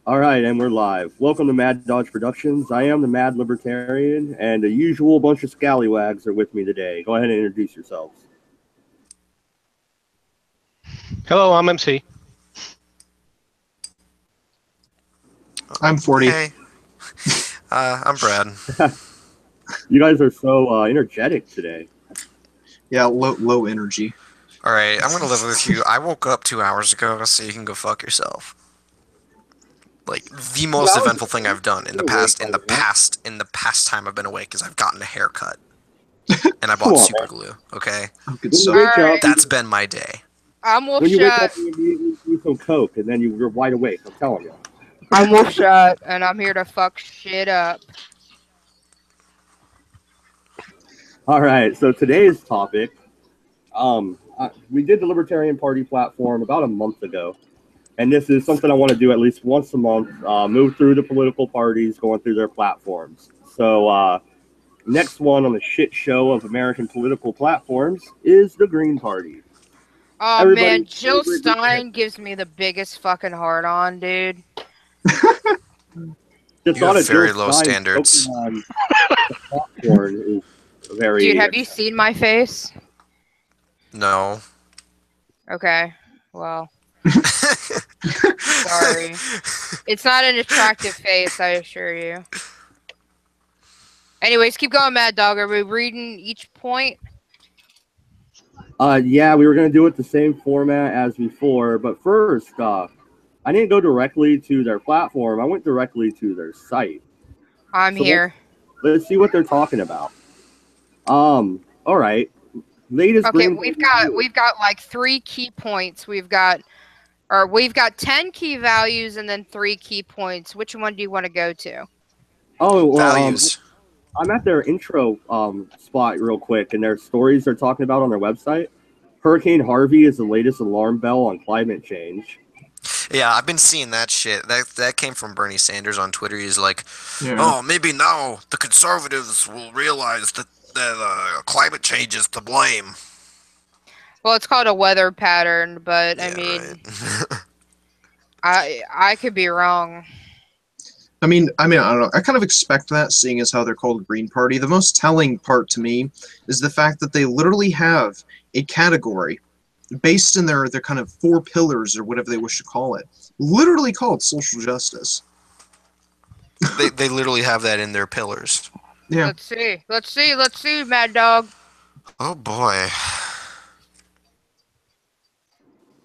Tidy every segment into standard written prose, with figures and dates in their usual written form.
All right, and we're live. Welcome to Mad Dodge Productions. I am the Mad Libertarian, and the usual bunch of scallywags are with me today. Go ahead and introduce yourselves. Hello, I'm MC. I'm 40. Hey, I'm Brad. You guys are so energetic today. Yeah, low energy. All right, I'm gonna live with you. I woke up 2 hours ago, so you can go fuck yourself. Like the most eventful thing I've done in the past time I've been awake is I've gotten a haircut, and I bought super glue. Okay, Oh, good When you stuff. wake Alright. up, that's been my day. I'm when you wake Wolfshot. up, you immediately do some coke, and then you're wide awake. I'm telling you. I'm Wolfshot, and I'm here to fuck shit up. All right, so today's topic, we did the Libertarian Party platform about a month ago, and this is something I want to do at least once a month. Move through the political parties, going through their platforms. So next one on the shit show of American political platforms is the Green Party. Oh Everybody's man, Jill favorite- Stein gives me the biggest fucking hard on, dude. The You thought have of very Jill low Stein standards. choking on the popcorn is very. Dude, have you seen my face? No. Okay, well, sorry. It's not an attractive face, I assure you. Anyways, keep going, Mad Dog. Are we reading each point? Yeah, we were gonna do it the same format as before, but first, I didn't go directly to their platform. I went directly to their site. I'm So here. Let's see what they're talking about. All right. Latest Okay, Green we've Party got like 3 key points. We've got 10 key values and then 3 key points. Which one do you want to go to? Oh, well, Values. I'm at their intro spot real quick, and their stories they're talking about on their website. Hurricane Harvey is the latest alarm bell on climate change. Yeah, I've been seeing that shit. That came from Bernie Sanders on Twitter. He's like, Yeah. "Oh, maybe now the conservatives will realize that climate change is to blame." Well, it's called a weather pattern, but I Yeah, mean, right. I could be wrong. I mean, I don't know. I kind of expect that, seeing as how they're called Green Party. The most telling part to me is the fact that they literally have a category based in their kind of 4 pillars, or whatever they wish to call it, literally called social justice. They literally have that in their pillars. Yeah. Let's see, Mad Dog. Oh boy.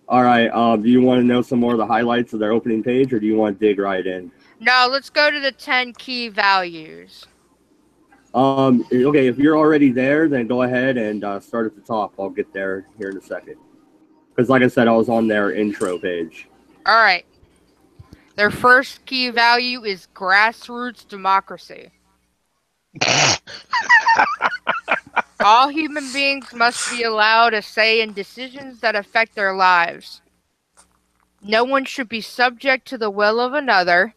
All right. Do you want to know some more of the highlights of their opening page, or do you want to dig right in? No, let's go to the 10 key values. Okay. If you're already there, then go ahead and start at the top. I'll get there here in a second. Because, like I said, I was on their intro page. All right. Their first key value is grassroots democracy. All human beings must be allowed a say in decisions that affect their lives. No one should be subject to the will of another.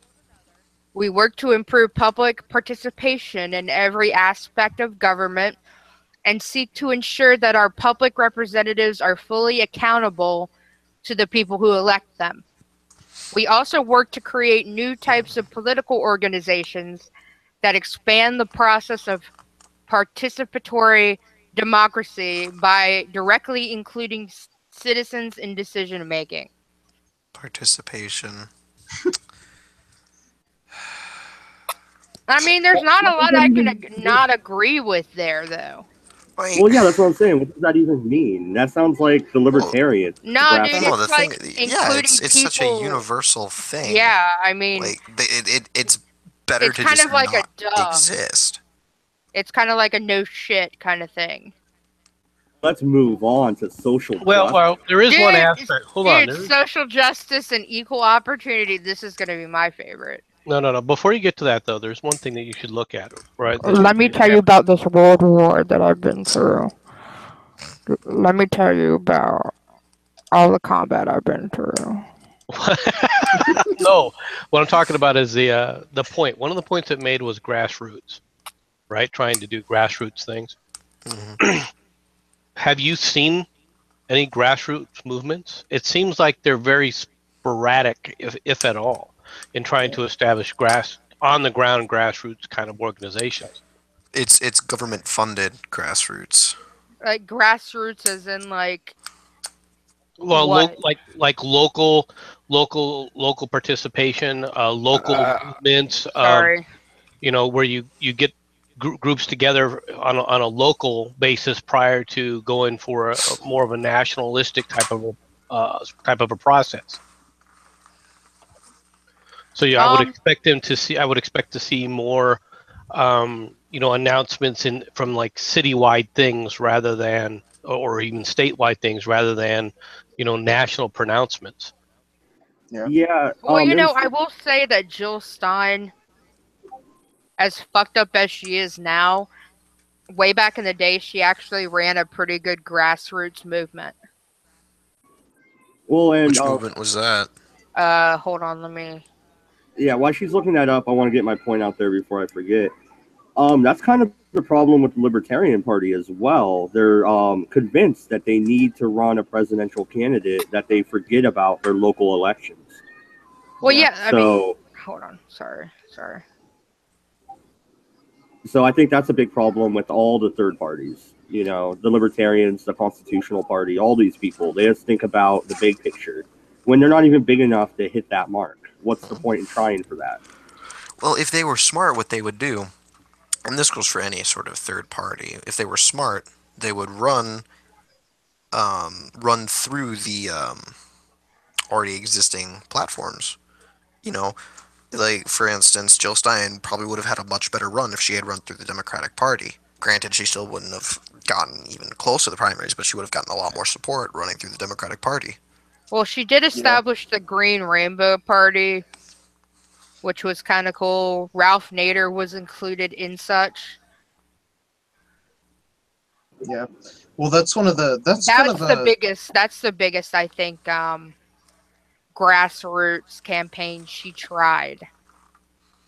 We work to improve public participation in every aspect of government and seek to ensure that our public representatives are fully accountable to the people who elect them. We also work to create new types of political organizations that expand the process of participatory democracy by directly including citizens in decision making. Participation. I mean, there's not a lot I can not agree with there, though. Wait. Well, yeah, that's what I'm saying. What does that even mean? That sounds like the libertarian. No, dude, grassroots. No, the it's thing. like Yeah, including it's such a people- universal thing. Yeah, I mean, Like it's better it's to kind just of like a not duh. exist. It's kind of like a no shit kind of thing. Let's move on to social justice. Well, there is one Dude, aspect. Hold on. Dude, social justice and equal opportunity. This is going to be my favorite. No. Before you get to that, though, there's one thing that you should look at. Right. Let me tell you about this world war that I've been through. Let me tell you about all the combat I've been through. No, what I'm talking about is the point. One of the points it made was grassroots, right? Trying to do grassroots things. Mhm. Have you seen any grassroots movements? It seems like they're very sporadic, if at all. in trying to establish on the ground grassroots kind of organizations. It's government funded grassroots. Like grassroots, as in like Well, what? local participation, local movements. Sorry. Where you get groups together on a local basis prior to going for a more of a nationalistic type of a process. So yeah, I would expect to see more, announcements from like citywide things rather than, or even statewide things rather than, national pronouncements. Yeah. Well, I will say that Jill Stein, as fucked up as she is now, way back in the day, she actually ran a pretty good grassroots movement. Well, and Which movement was that? Hold on, let me. Yeah, while she's looking that up, I want to get my point out there before I forget. That's kind of the problem with the Libertarian Party as well. They're convinced that they need to run a presidential candidate, that they forget about their local elections. Well, yeah, I mean, hold on, sorry. So I think that's a big problem with all the third parties. The Libertarians, the Constitutional Party, all these people, they just think about the big picture when they're not even big enough to hit that mark. What's the point in trying for that? Well, if they were smart, what they would do, and this goes for any sort of third party, if they were smart, they would run through the already existing platforms. Like, for instance, Jill Stein probably would have had a much better run if she had run through the Democratic Party. Granted, she still wouldn't have gotten even close to the primaries, but she would have gotten a lot more support running through the Democratic Party. Well, she did establish the Green Rainbow Party, which was kind of cool. Ralph Nader was included in such. Yeah. Well, that's one of the. That's the biggest, I think, grassroots campaign she tried.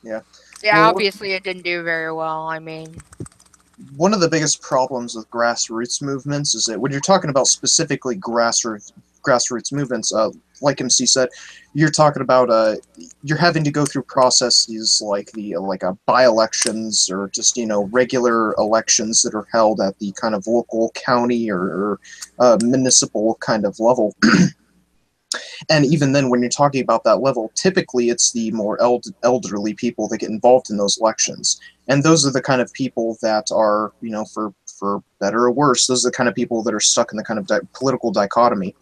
Yeah. Yeah, well, obviously it didn't do very well. I mean, one of the biggest problems with grassroots movements is that when you're talking about specifically grassroots movements, like MC said, you're talking about you're having to go through processes like by-elections or just regular elections that are held at the kind of local county or municipal kind of level. And even then, when you're talking about that level, typically it's the more elderly people that get involved in those elections. And those are the kind of people that are, for better or worse, those are the kind of people that are stuck in the kind of political dichotomy,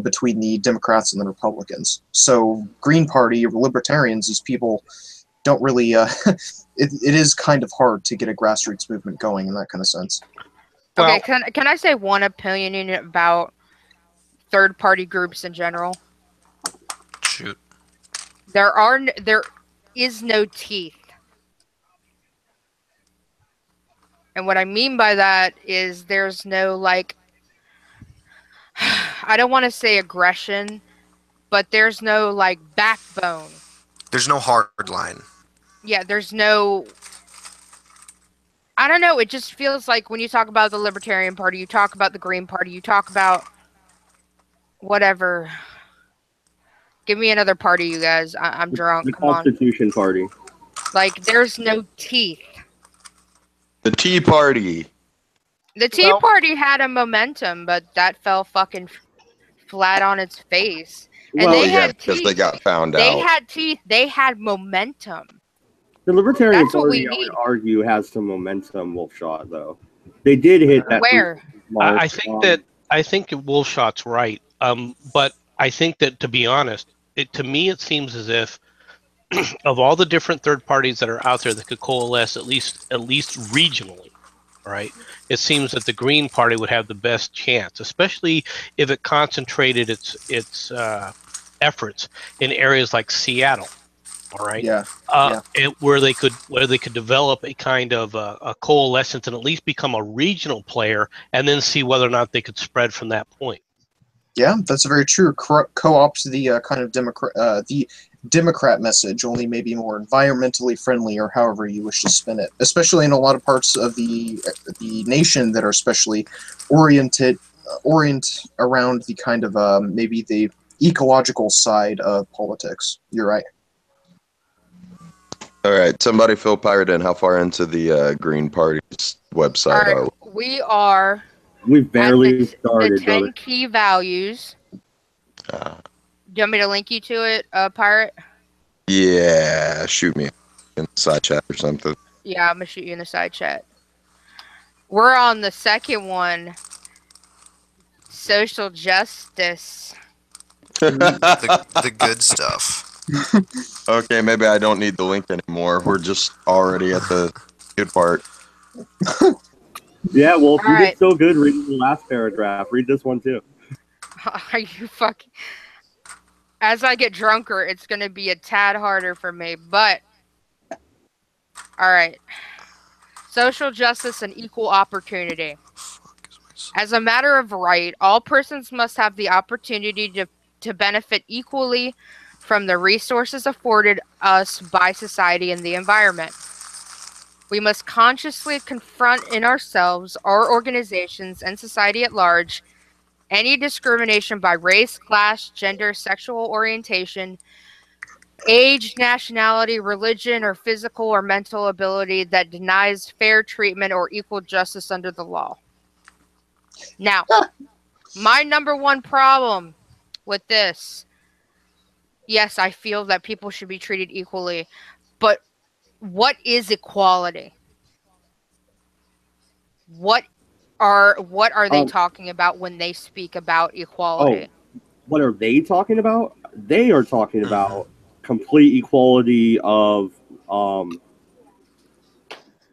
between the Democrats and the Republicans. So Green Party or Libertarians, these people don't really, it is kind of hard to get a grassroots movement going in that kind of sense. Okay, can I say one opinion about third-party groups in general? Shoot. There is no teeth. And what I mean by that is there's no, I don't want to say aggression, but there's no, backbone. There's no hard line. Yeah, there's no... I don't know, it just feels like when you talk about the Libertarian Party, you talk about the Green Party, you talk about whatever. Give me another party, you guys. I'm drunk. The Come Constitution Party. There's no teeth. The Tea Party. The Tea Party had a momentum, but that fell fucking flat on its face. And they had teeth. Because they got found out. They had teeth. They had momentum. The Libertarian That's what Party, we I need. would argue, has some momentum, Wolfshot, though. They did hit that. Where? I think Wolfshot's right. But I think that, to be honest, to me it seems as if of all the different third parties that are out there that could coalesce at least regionally, right? It seems that the Green Party would have the best chance, especially if it concentrated its efforts in areas like Seattle. All right. Yeah. Where they could develop a kind of a coalescence and at least become a regional player, and then see whether or not they could spread from that point. Yeah, that's very true. Co-opt the kind of Democrat message, only maybe more environmentally friendly, or however you wish to spin it. Especially in a lot of parts of the nation that are especially orient around the kind of maybe the ecological side of politics. You're right. All right, somebody fill Pirate in. How far into the Green Party's website All are right, we are We've at barely the started, 10 brother. key values. we? Do you want me to link you to it, Pirate? Yeah, shoot me in the side chat or something. Yeah, I'm gonna shoot you in the side chat. We're on the second one. Social justice. The good stuff. Okay, maybe I don't need the link anymore. We're just already at the good part. Yeah, well, if you Alright. did so good reading the last paragraph, read this one too. Are you fucking? As I get drunker, it's gonna be a tad harder for me, but all right. Social justice and equal opportunity. As a matter of right, all persons must have the opportunity to benefit equally from the resources afforded us by society and the environment. We must consciously confront in ourselves, our organizations, and society at large any discrimination by race, class, gender, sexual orientation, age, nationality, religion, or physical or mental ability that denies fair treatment or equal justice under the law. Now, my number one problem with this, yes, I feel that people should be treated equally, but what is equality? What are they talking about when they speak about equality? What are they talking about? They are talking about complete equality of what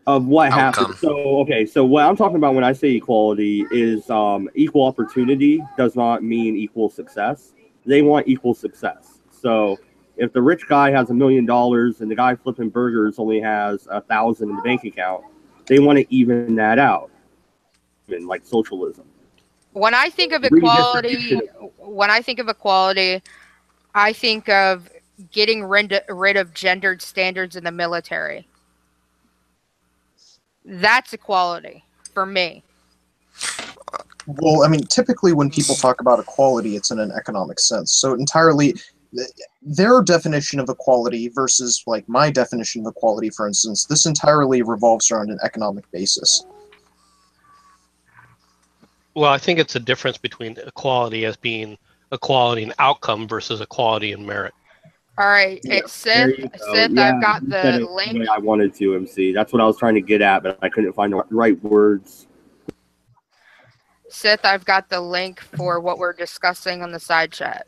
Outcome. happens. So what I'm talking about when I say equality is equal opportunity does not mean equal success. They want equal success. So if the rich guy has $1 million and the guy flipping burgers only has 1,000 in the bank account, they want to even that out. Even like socialism. When I think of equality, I think of getting rid of gendered standards in the military. That's equality for me. Well, I mean, typically when people talk about equality, it's in an economic sense. So entirely, their definition of equality versus like my definition of equality, for instance, this entirely revolves around an economic basis. Well, I think it's a difference between equality as being equality in outcome versus equality in merit. All right, Yeah, it's Sith. Sith, yeah, I've got you the said it link. the way I wanted to, MC. That's what I was trying to get at, but I couldn't find the right words. Sith, I've got the link for what we're discussing on the side chat.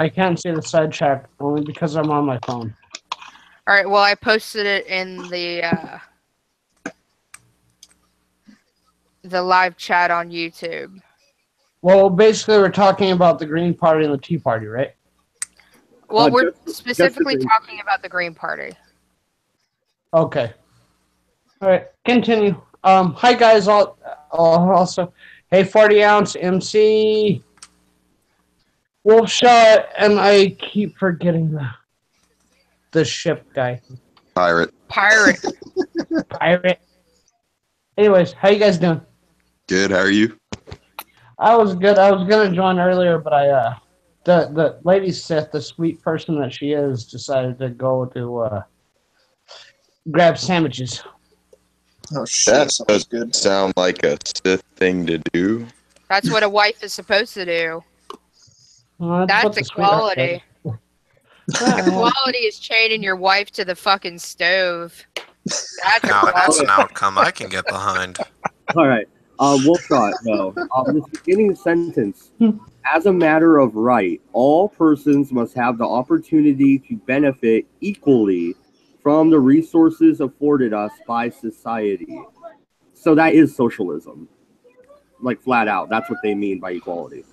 I can't see the side chat only because I'm on my phone. All right, well, I posted it in the live chat on YouTube. Well, basically, we're talking about the Green Party and the Tea Party, right? Well, we're Just specifically the- talking about the Green Party. Okay. All right, continue. Hi guys. Also, hey, 40 ounce MC, Wolfshot, and I keep forgetting the ship guy. Pirate. Pirate. Anyways, how you guys doing? Good, how are you? I was good. I was gonna join earlier, but the lady Sith, the sweet person that she is, decided to go to grab sandwiches. Oh shit, That sounds does good. sound like a Sith thing to do. That's what a wife is supposed to do. Well, That's what the sweetheart equality. said. Equality is chaining your wife to the fucking stove. That's Now that's equality. an outcome I can get behind. All right. Wolfshot, though. This beginning sentence. As a matter of right, all persons must have the opportunity to benefit equally from the resources afforded us by society. So that is socialism. Like, flat out. That's what they mean by equality.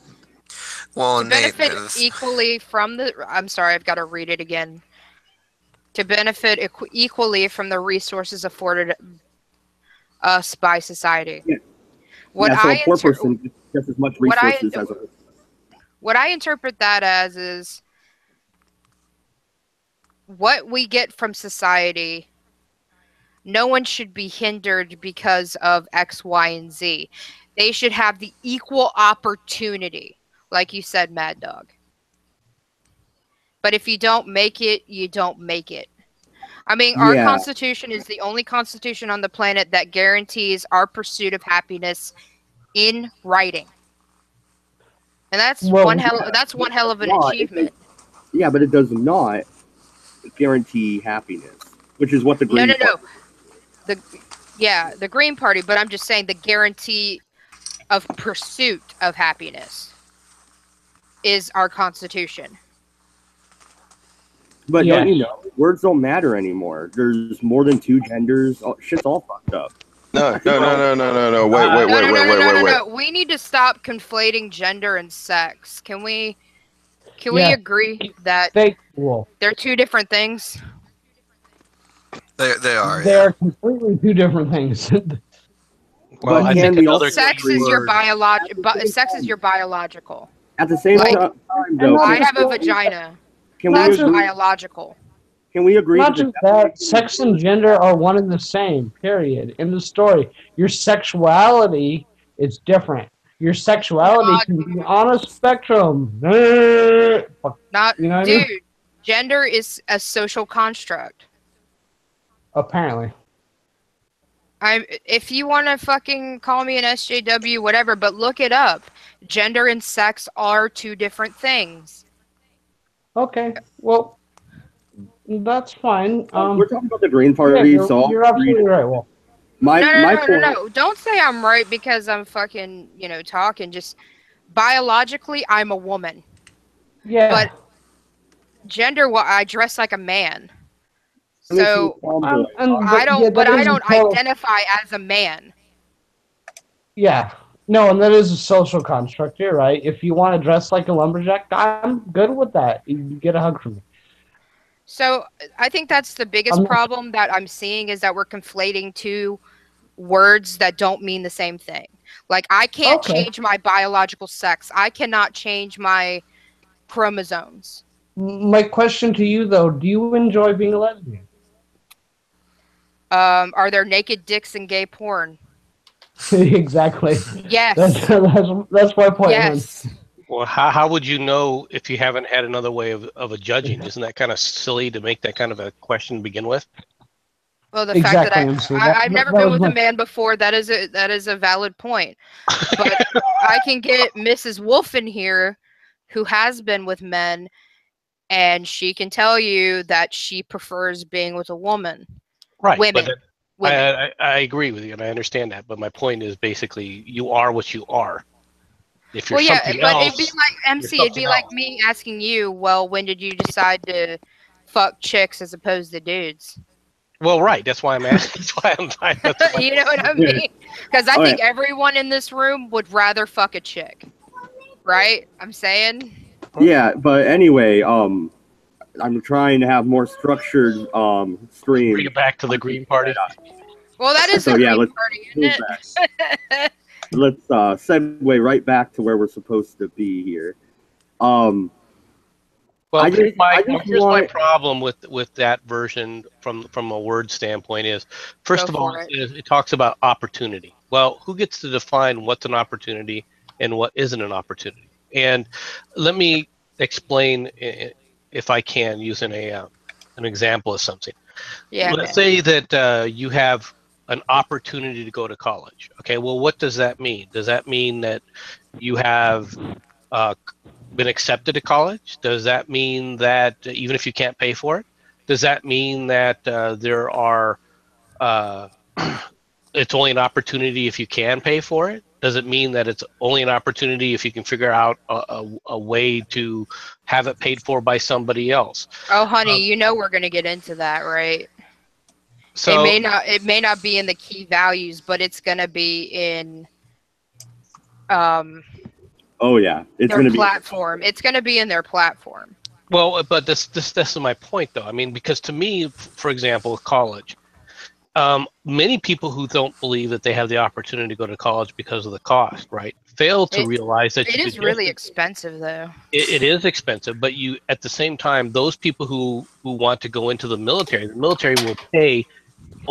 Well, To Nate, benefit equally from the... I'm sorry, I've got to read it again. To benefit equally from the resources afforded us by society. Yeah. What so I a poor person gets just as much resources as a... What I interpret that as is what we get from society, no one should be hindered because of X, Y, and Z. They should have the equal opportunity, like you said, Mad Dog. But if you don't make it, you don't make it. I mean, our Yeah. Constitution is the only Constitution on the planet that guarantees our pursuit of happiness in writing, and that's Well, one hell of an Why? achievement. Yeah, but it does not guarantee happiness, which is what the Green No. Party. The Green Party, but I'm just saying the guarantee of pursuit of happiness is our Constitution. But Yeah. don't you know, words don't matter anymore. There's more than two genders. Oh, shit's all fucked up. No. Wait. No. We need to stop conflating gender and sex. Can we Yeah. agree that Well, they're two different things? They are. they Yeah. are completely two different things. Well, I can think we another also- Sex is your word- sex is your biological. At the same Like, time, though, not I can, have a vagina. can we That's just- agree? biological. Can we agree? Not that just that, sex and gender are one and the same, period. In the story, your sexuality is different. Your sexuality can be on a spectrum. Not, You know what I dude. mean? Gender is a social construct. Apparently. If you want to fucking call me an SJW, whatever, but look it up. Gender and sex are two different things. Okay, well, that's fine. we're talking about the Green Yeah, Party, so I'll you're read absolutely it. right. Well, My point. No. Don't say I'm right because I'm fucking, talking. Just biologically, I'm a woman. yeah. But gender, I dress like a man. Let me see So what Tom Boy- I don't, yeah, but that I is a don't total- identify as a man. Yeah. No, and that is a social construct. You're right. If you want to dress like a lumberjack, I'm good with that. You get a hug from me. So I think that's the biggest I'm not- problem that I'm seeing is that we're conflating two words that don't mean the same thing. Like I can't Okay. change my biological sex. I cannot change my chromosomes. My question to you, though, do you enjoy being a lesbian? Are there naked dicks in gay porn? Exactly. Yes. That's my point. man. Yes. Well, how would you know if you haven't had another way of a judging? Isn't that kind of silly to make that kind of a question to begin with? Well, the Exactly, fact MC. that That- I've never that been was with a my- man before, that is a valid point. But I can get Mrs. Wolf in here, who has been with men, and she can tell you that she prefers being with a woman. Right. Women. But Women. I agree with you, and I understand that. But my point is basically, you are what you are. If you're Well, yeah, something but else, it'd be like MC. you're It'd be something like else. me asking you, well, when did you decide to fuck chicks as opposed to dudes? Well, right. That's why I'm asking. That's why I'm. That's why You know what I mean? Because I Oh, think everyone in this room would rather fuck a chick, right? I'm saying. Yeah, but anyway, I'm trying to have more structured stream. bring it back to the Green Party. Well, that is So, the yeah, Green let's Party, move isn't back. it? Let's segue right back to where we're supposed to be here. Well, I here's just- my I just here's my want- problem with that version from a word standpoint is, first Go of all, for it. it talks about opportunity. Well, who gets to define what's an opportunity and what isn't an opportunity? And let me explain, if I can, using an example of something. Yeah. Let's say that you have an opportunity to go to college. Okay, well, what does that mean? Does that mean that you have been accepted to college? Does that mean that even if you can't pay for it? Does that mean that there are it's only an opportunity if you can pay for it? Does it mean that it's only an opportunity if you can figure out a way to have it paid for by somebody else? Oh, honey, you know we're gonna get into that, right? So It may not be in the key values, but it's gonna be in Oh yeah, it's their going to be. platform. It's gonna be in their platform. well, but this is my point though. I mean, because to me, for example, college, many people who don't believe that they have the opportunity to go to college because of the cost, right, fail to realize that It you is could really just- expensive, though. it is expensive, but you at the same time, those people who want to go into the military will pay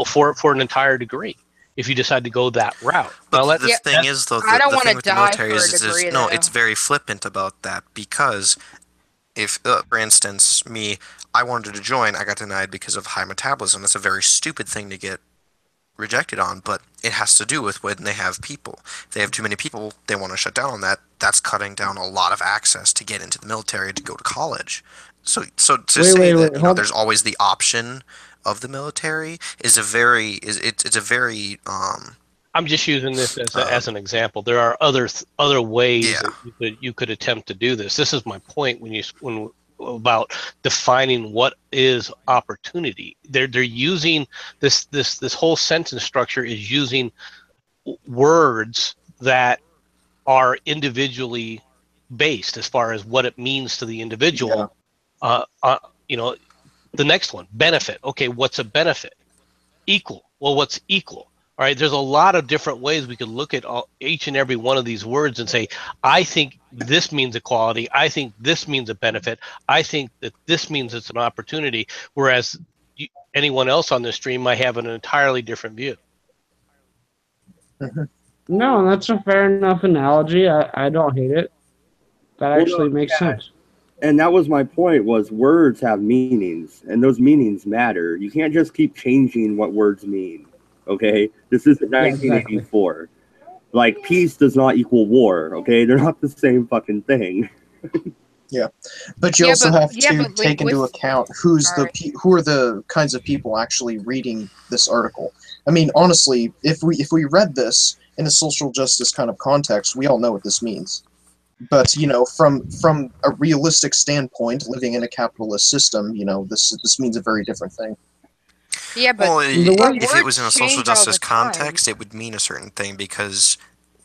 for an entire degree if you decide to go that route. But Now, the Yeah, thing is, though, I don't the wanna thing with the die military for a is degree, no, though. it's very flippant about that because if, for instance, me, I wanted to join. I got denied because of high metabolism. That's a very stupid thing to get rejected on, but it has to do with when they have people. If they have too many people, they want to shut down on that. That's cutting down a lot of access to get into the military, to go to college. So to say that there's always the option of the military is a very it's a very I'm just using this as an example. There are other ways Yeah. that you could attempt to do this. This is my point when about defining what is opportunity. They're using this whole sentence structure is using words that are individually based as far as what it means to the individual. You know, the next one, benefit. Okay, what's a benefit? Equal. Well, what's equal? All right, there's a lot of different ways we could look at each and every one of these words and say, I think this means equality. I think this means a benefit. I think that this means it's an opportunity, whereas anyone else on the stream might have an entirely different view. No, that's a fair enough analogy. I don't hate it. That actually makes sense. And that was my point, was words have meanings, and those meanings matter. You can't just keep changing what words mean, okay? This isn't 1984. Like, peace does not equal war, okay? They're not the same fucking thing. Yeah, but you also have to take into account who are the kinds of people actually reading this article. I mean, honestly, if we read this in a social justice kind of context, we all know what this means. But you know, from a realistic standpoint, living in a capitalist system, you know, this means a very different thing. Yeah, but well, if it was in a words social change all justice the time. context, it would mean a certain thing because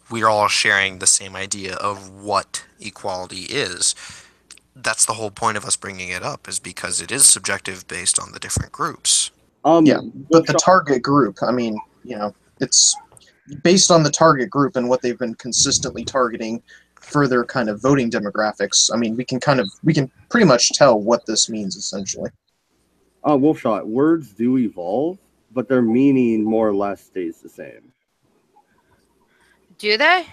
we're all sharing the same idea of what equality is. That's the whole point of us bringing it up, is because it is subjective based on the different groups. Yeah, but the target group, I mean, you know, it's based on the target group and what they've been consistently targeting for their kind of voting demographics. I mean, we can pretty much tell what this means essentially. Wolfshot, words do evolve, but their meaning more or less stays the same. Do they?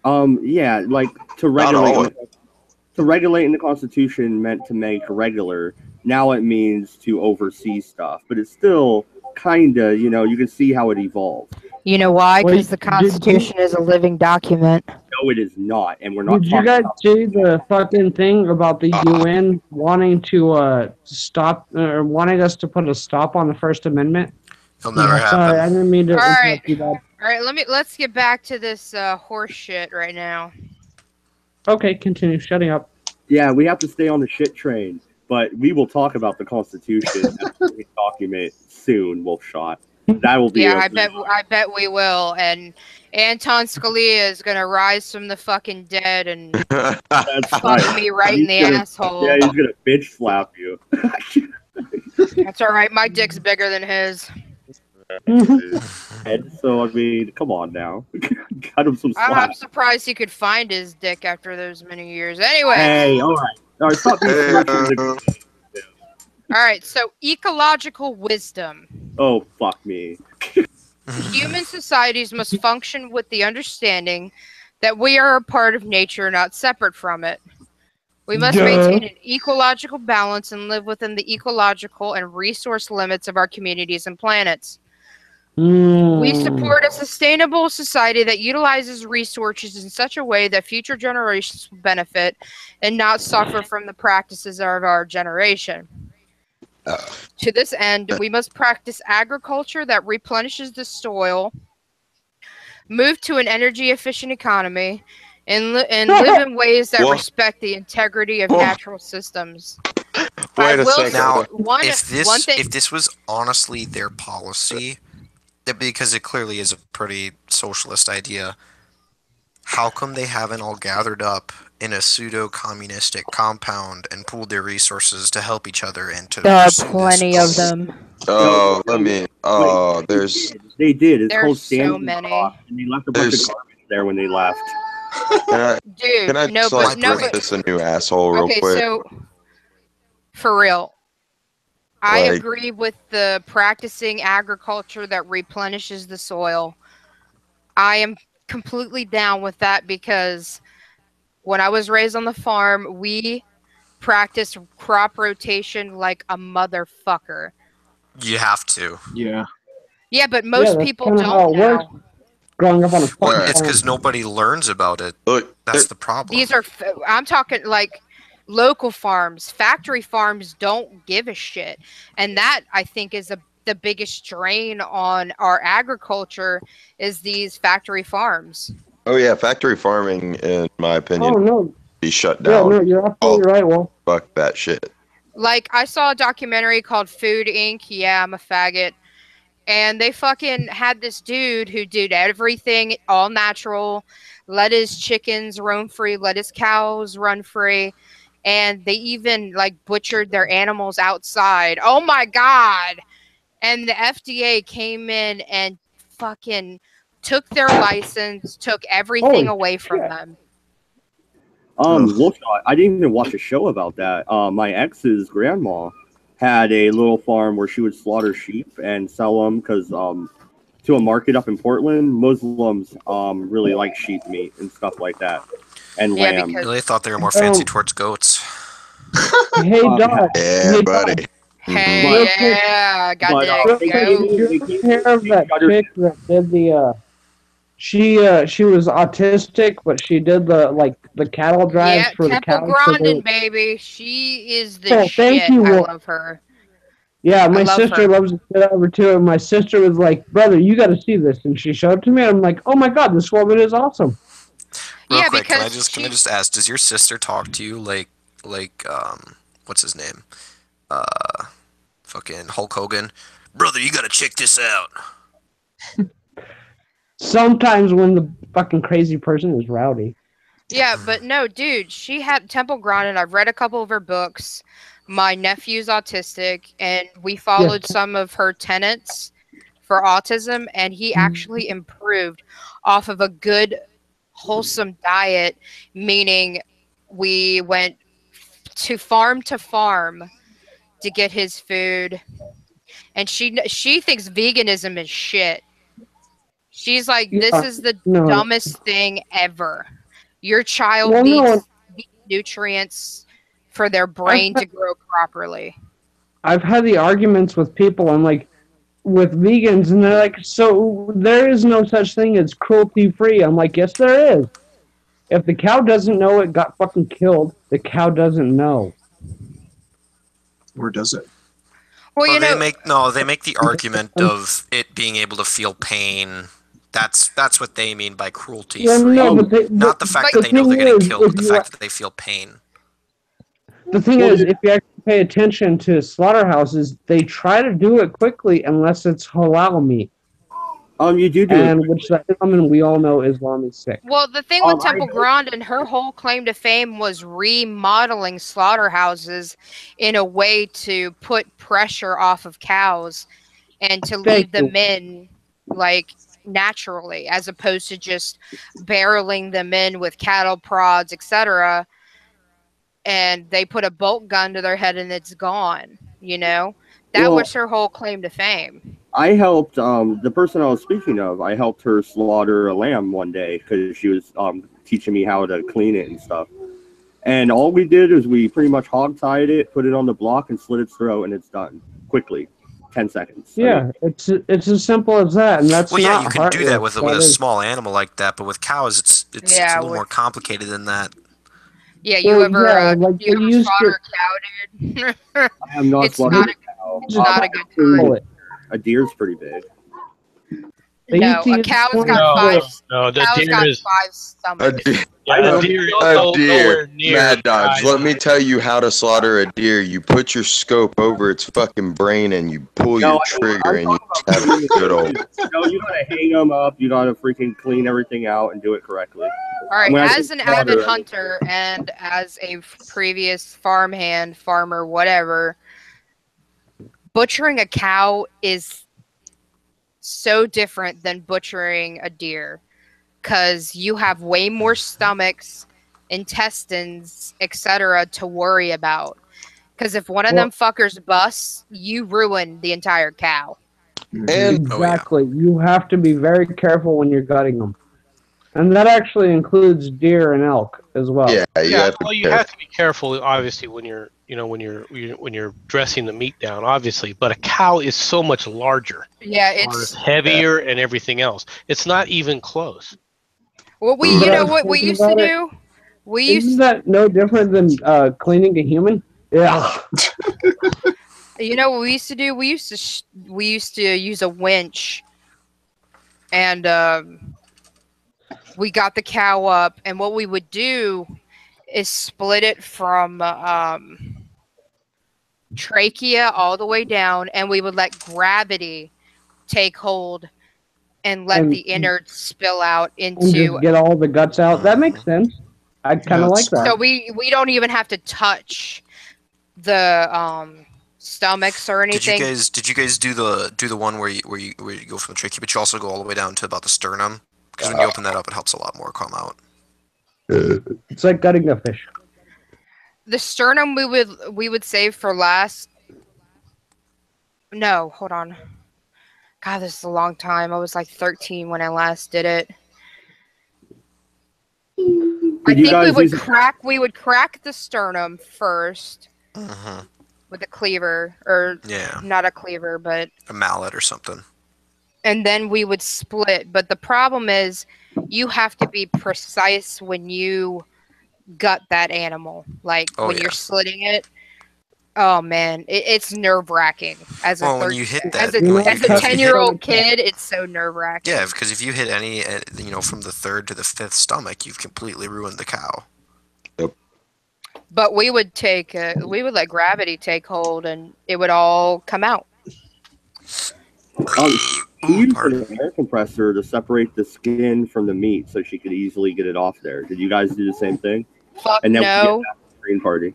Yeah, like to regulate in the Constitution meant to make regular. Now it means to oversee stuff, but it's still kinda, you know, you can see how it evolved. You know why? Wait, Because the Constitution is a living document. No, it is not, and we're not. Did you guys see the fucking thing about the UN wanting to stop or wanting us to put a stop on the First Amendment? It'll never happen. Sorry, I didn't mean to Alright. interrupt you, Dad. All right, let's get back to this horse shit right now. Okay, continue. Shutting up. Yeah, we have to stay on the shit train, but we will talk about the Constitution as a document soon, Wolfshot. That will be. Yeah, I bet we will. And Anton Scalia is gonna rise from the fucking dead and That's fuck right. me right in the asshole. Yeah, he's gonna bitch slap you. That's all right. My dick's bigger than his. And so I mean, come on now, cut him some slack. I'm surprised he could find his dick after those many years. Anyway. Hey, all right, stop being so All right, so ecological wisdom. Oh, fuck me. Human societies must function with the understanding that we are a part of nature, not separate from it. We must maintain an ecological balance and live within the ecological and resource limits of our communities and planets. We support a sustainable society that utilizes resources in such a way that future generations will benefit and not suffer from the practices of our generation. To this end, we must practice agriculture that replenishes the soil, move to an energy-efficient economy, and live in ways that respect the integrity of natural systems. Wait a second. Now, One if thing, this was honestly their policy, because it clearly is a pretty socialist idea, how come they haven't all gathered up in a pseudo-communistic compound and pooled their resources to help each other and to there are pursue plenty this of them. Oh, there's. They did. It's called There's so standing many. off, and they left a bunch of There's- garbage there when they left. Dude, Can I no, just but no, address this a new asshole real okay, quick? so for real, I Like- agree with the practicing agriculture that replenishes the soil. I am completely down with that because when I was raised on the farm, we practice crop rotation like a motherfucker. You have to. Yeah. Yeah, but most that's people kinda how don't it works. now. Growing up on a Well, fucking it's farm. because nobody learns about it. Look, That's the problem. These are, I'm talking like local farms. Factory farms don't give a shit. And that, I think, is the biggest drain on our agriculture is these factory farms. oh yeah, factory farming, in my opinion, Oh no, be shut yeah, down. no, you're absolutely right. Well, Fuck that shit. Like, I saw a documentary called Food Inc. Yeah, I'm a faggot. And they fucking had this dude who did everything all natural, let his chickens roam free, let his cows run free, and they even like butchered their animals outside. Oh my God. And the FDA came in and fucking took their license, took everything Holy away from shit. them. Wolfshot, I didn't even watch a show about that. My ex's grandma had a little farm where she would slaughter sheep and sell them because to a market up in Portland, Muslims really like sheep meat and stuff like that, and Yeah, lamb. because- Really thought they were more fancy towards goats. hey Doc, Yeah, hey, buddy. Doc, Hey, Real quick- yeah, but, goddamn. they Go. came in- you're they came in- aware of they that shuttered- chick that did the she was autistic, but she did the cattle drives Yeah, for the Temple cows. so they- Grandin, baby. She is the Oh, thank shit. you, I Wolf. love her. Yeah, my love sister her. loves the shit over too, and my sister was like, "Brother, you got to see this," and she showed it to me. And I'm like, "Oh my god, this woman is awesome." Real Yeah, quick, can I because just ask, does your sister talk to you like what's his name? Fucking Hulk Hogan. Brother, you gotta check this out. Sometimes when the fucking crazy person is rowdy. Yeah, but no, dude, she had Temple Grandin. I've read a couple of her books. My nephew's autistic, and we followed some of her tenets for autism, and he actually improved off of a good, wholesome diet, meaning we went to farm to get his food. And she thinks veganism is shit. She's like, this Yeah, is the no. dumbest thing ever. Your child Well, needs no. nutrients for their brain to grow properly. I've had the arguments with people. I'm like, with vegans, and they're like, "So there is no such thing as cruelty free." I'm like, "Yes, there is. If the cow doesn't know it got fucking killed, the cow doesn't know." Or does it? Well, you know, they make the argument of it being able to feel pain. That's what they mean by cruelty Well, free. no, but Not the fact but that they know they're thing getting is, killed, if but the you- fact that they feel pain. The thing is, if you actually pay attention to slaughterhouses, they try to do it quickly unless it's halal meat, You do and it. which we all know Islam is sick. well, the thing with I Temple Grandin, her whole claim to fame was remodeling slaughterhouses in a way to put pressure off of cows and to leave them in like naturally, as opposed to just barreling them in with cattle prods, etc. And they put a bolt gun to their head and it's gone. You know, that Well- was her whole claim to fame. I helped the person I was speaking of. I helped her slaughter a lamb one day because she was teaching me how to clean it and stuff. And all we did is we pretty much hog-tied it, put it on the block, and slit its throat, and it's done quickly, 10 seconds. I mean, Yeah, it's as simple as that, and that's Well, yeah, not you can do that with heartless. a That is- small animal like that, but with cows, it's Yeah, a little with- more complicated than that. Yeah, you Well, ever yeah, like you they ever used slaughter to- a cow, dude? I am not It's slaughtering not a cow. it's not a good time. Bullet. A deer's pretty big. They No, used to a use cow's corn- got five. No, the Cow's deer got is 5 A stomachs. deer, yeah, the I deer is a nowhere deer. near Mad Dogs, size. let me tell you how to slaughter a deer. You put your scope over its fucking brain and you pull your trigger and you have a good old. No, you gotta hang them up. You gotta freaking clean everything out and do it correctly. All right, When I as say an slaughter, avid I mean- hunter and as a previous farmhand, farmer, whatever, butchering a cow is so different than butchering a deer because you have way more stomachs, intestines, etc. to worry about. Because if one of them fuckers busts, you ruin the entire cow. And Oh, yeah. Exactly. You have to be very careful when you're gutting them. And that actually includes deer and elk as well. Yeah, you Yeah, have to well, be you careful. have to be careful, obviously, when you're, when you're dressing the meat down, obviously. But a cow is so much larger, Yeah, or it's heavier, and everything else. It's not even close. what we. But You I know was what we thinking used to about it. do? We Isn't used. that no different than cleaning a human? Yeah. You know what we used to do? We used to use a winch, and we got the cow up, and what we would do is split it from trachea all the way down, and we would let gravity take hold and let And- the innards spill out And into. just get all the guts out. That makes sense. I kind Yeah, of like it's that. So we don't even have to touch the stomachs or Did you anything. guys do the one where you go from the trachea, but you also go all the way down to about the sternum? Because when you open that up, it helps a lot more come out. It's like gutting a fish. The sternum we would save for last. No, hold on. God, this is a long time. I was like 13 when I last did it. I Did you think guys use we would crack the sternum first Mm-hmm. with a cleaver, or Yeah, not a cleaver, but a mallet or something. and then we would split. But the problem is, you have to be precise when you gut that animal. Like Oh, when yeah. you're slitting it. Oh man, it's nerve wracking. As a Well, when you hit that, as a You know, like, as a cut- 10-year-old kid, it's so nerve wracking. yeah, because if you hit any, from the third to the fifth stomach, you've completely ruined the cow. But we would let gravity take hold, and it would all come out. She used Pardon. an air compressor to separate the skin from the meat so she could easily get it off there. Did you guys do the same thing? Fuck And then no. we get that green party.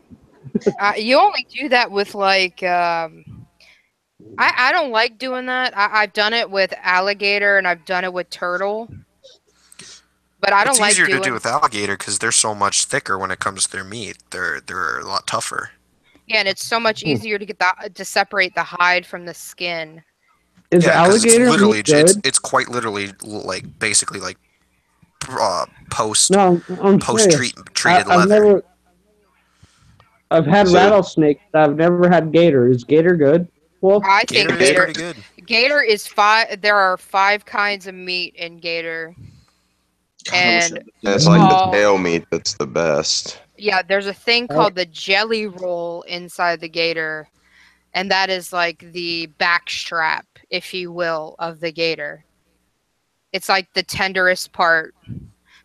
You only do that with like I don't like doing that. I've done it with alligator and I've done it with turtle. But I don't It's like easier doing to do with alligator because they're so much thicker when it comes to their meat. They're a lot tougher. Yeah, and it's so much easier to get to separate the hide from the skin. Is Yeah, because it's alligator literally meat good? it's quite literally like basically like post No, I'm post serious. treated I've leather. I've had So- rattlesnake, but I've never had gator. Is gator good? Well, I think Gator is gator pretty good. gator is five. There are 5 kinds of meat in gator. And That's like Oh. the tail meat that's the best. yeah, there's a thing called the jelly roll inside the gator, and that is like the back strap, if you will, of the gator. It's like the tenderest part,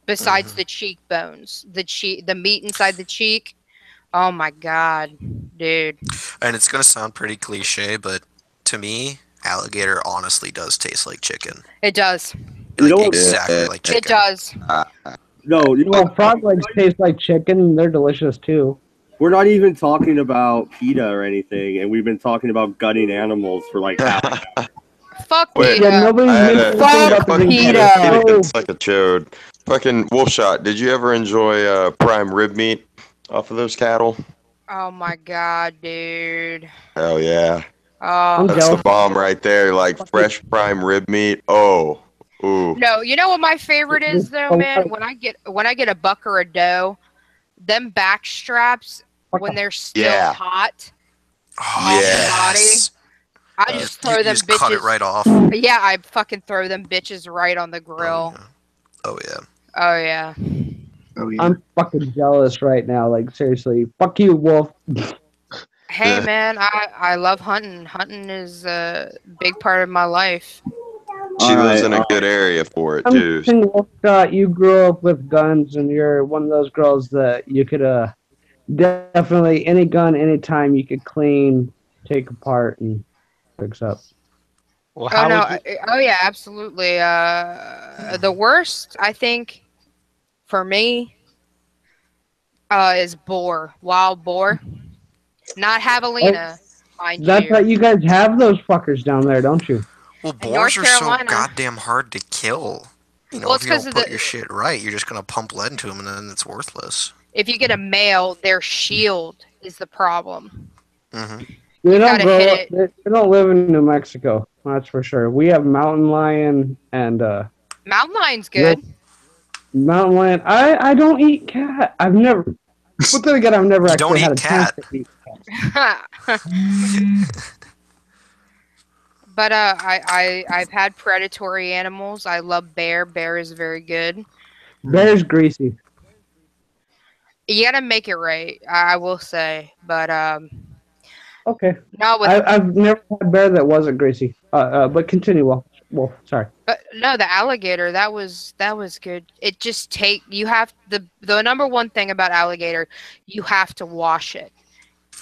besides the cheekbones. The meat inside the cheek. Oh my god, dude! And it's gonna sound pretty cliche, but to me, alligator honestly does taste like chicken. It does. You know Like what? exactly Yeah. like chicken. It does. No, you know well, what? frog legs taste like chicken. They're delicious too. We're not even talking about PETA or anything, and we've been talking about gutting animals for like half. Fuck Wait. PETA. Yeah, nobody I had mentioned a anything about the Fuck green PETA. party. Peter Oh, can suck a chode. Fucking Wolfshot, did you ever enjoy prime rib meat off of those cattle? Oh my god, dude. Hell yeah. Oh. That's the bomb right there. Like fresh prime rib meat. Oh. Ooh. No, you know what my favorite is though, Oh, man? right. When I get a buck or a doe, them back straps when they're still Yeah. hot, Oh, Yes. I just throw you them just bitches. cut it right off. Yeah, I fucking throw them bitches right on the grill. Oh yeah. Oh yeah. Oh yeah. I'm fucking jealous right now. Like seriously, fuck you, Wolf. Hey Yeah. man, I love hunting. Hunting is a big part of my life. She lives Alright, in a good area for it I'm too. thinking, Wolfshot, you grew up with guns, and you're one of those girls that you could definitely any gun, anytime you could clean, take apart, and fix up. Well, Oh how no! would you? Oh yeah, absolutely. The worst I think for me is boar, wild boar, not javelina, mind That's you. right. You guys have those fuckers down there, don't you? Well, In North boars are so Carolina. goddamn hard to kill. You know, Well, if it's you 'cause don't of put the- your shit right, you're just gonna pump lead into them and then it's worthless. If you get a male, their shield is the problem. Mm-hmm. They You don't gotta grow. hit it. They don't live in New Mexico. That's for sure. We have mountain lion and Mountain lion's good. Mountain lion. I don't eat cat. I've never. But then again, I've never You don't actually had a eat cat. chance to eat. But I've had predatory animals. I love bear. Bear is very good. Bear's greasy. You gotta make it right, I will say. But Okay. no, with I've never had bear that wasn't greasy. But continue, Wolf. Sorry. but no, the alligator that was good. It just you have the number one thing about alligator, you have to wash it.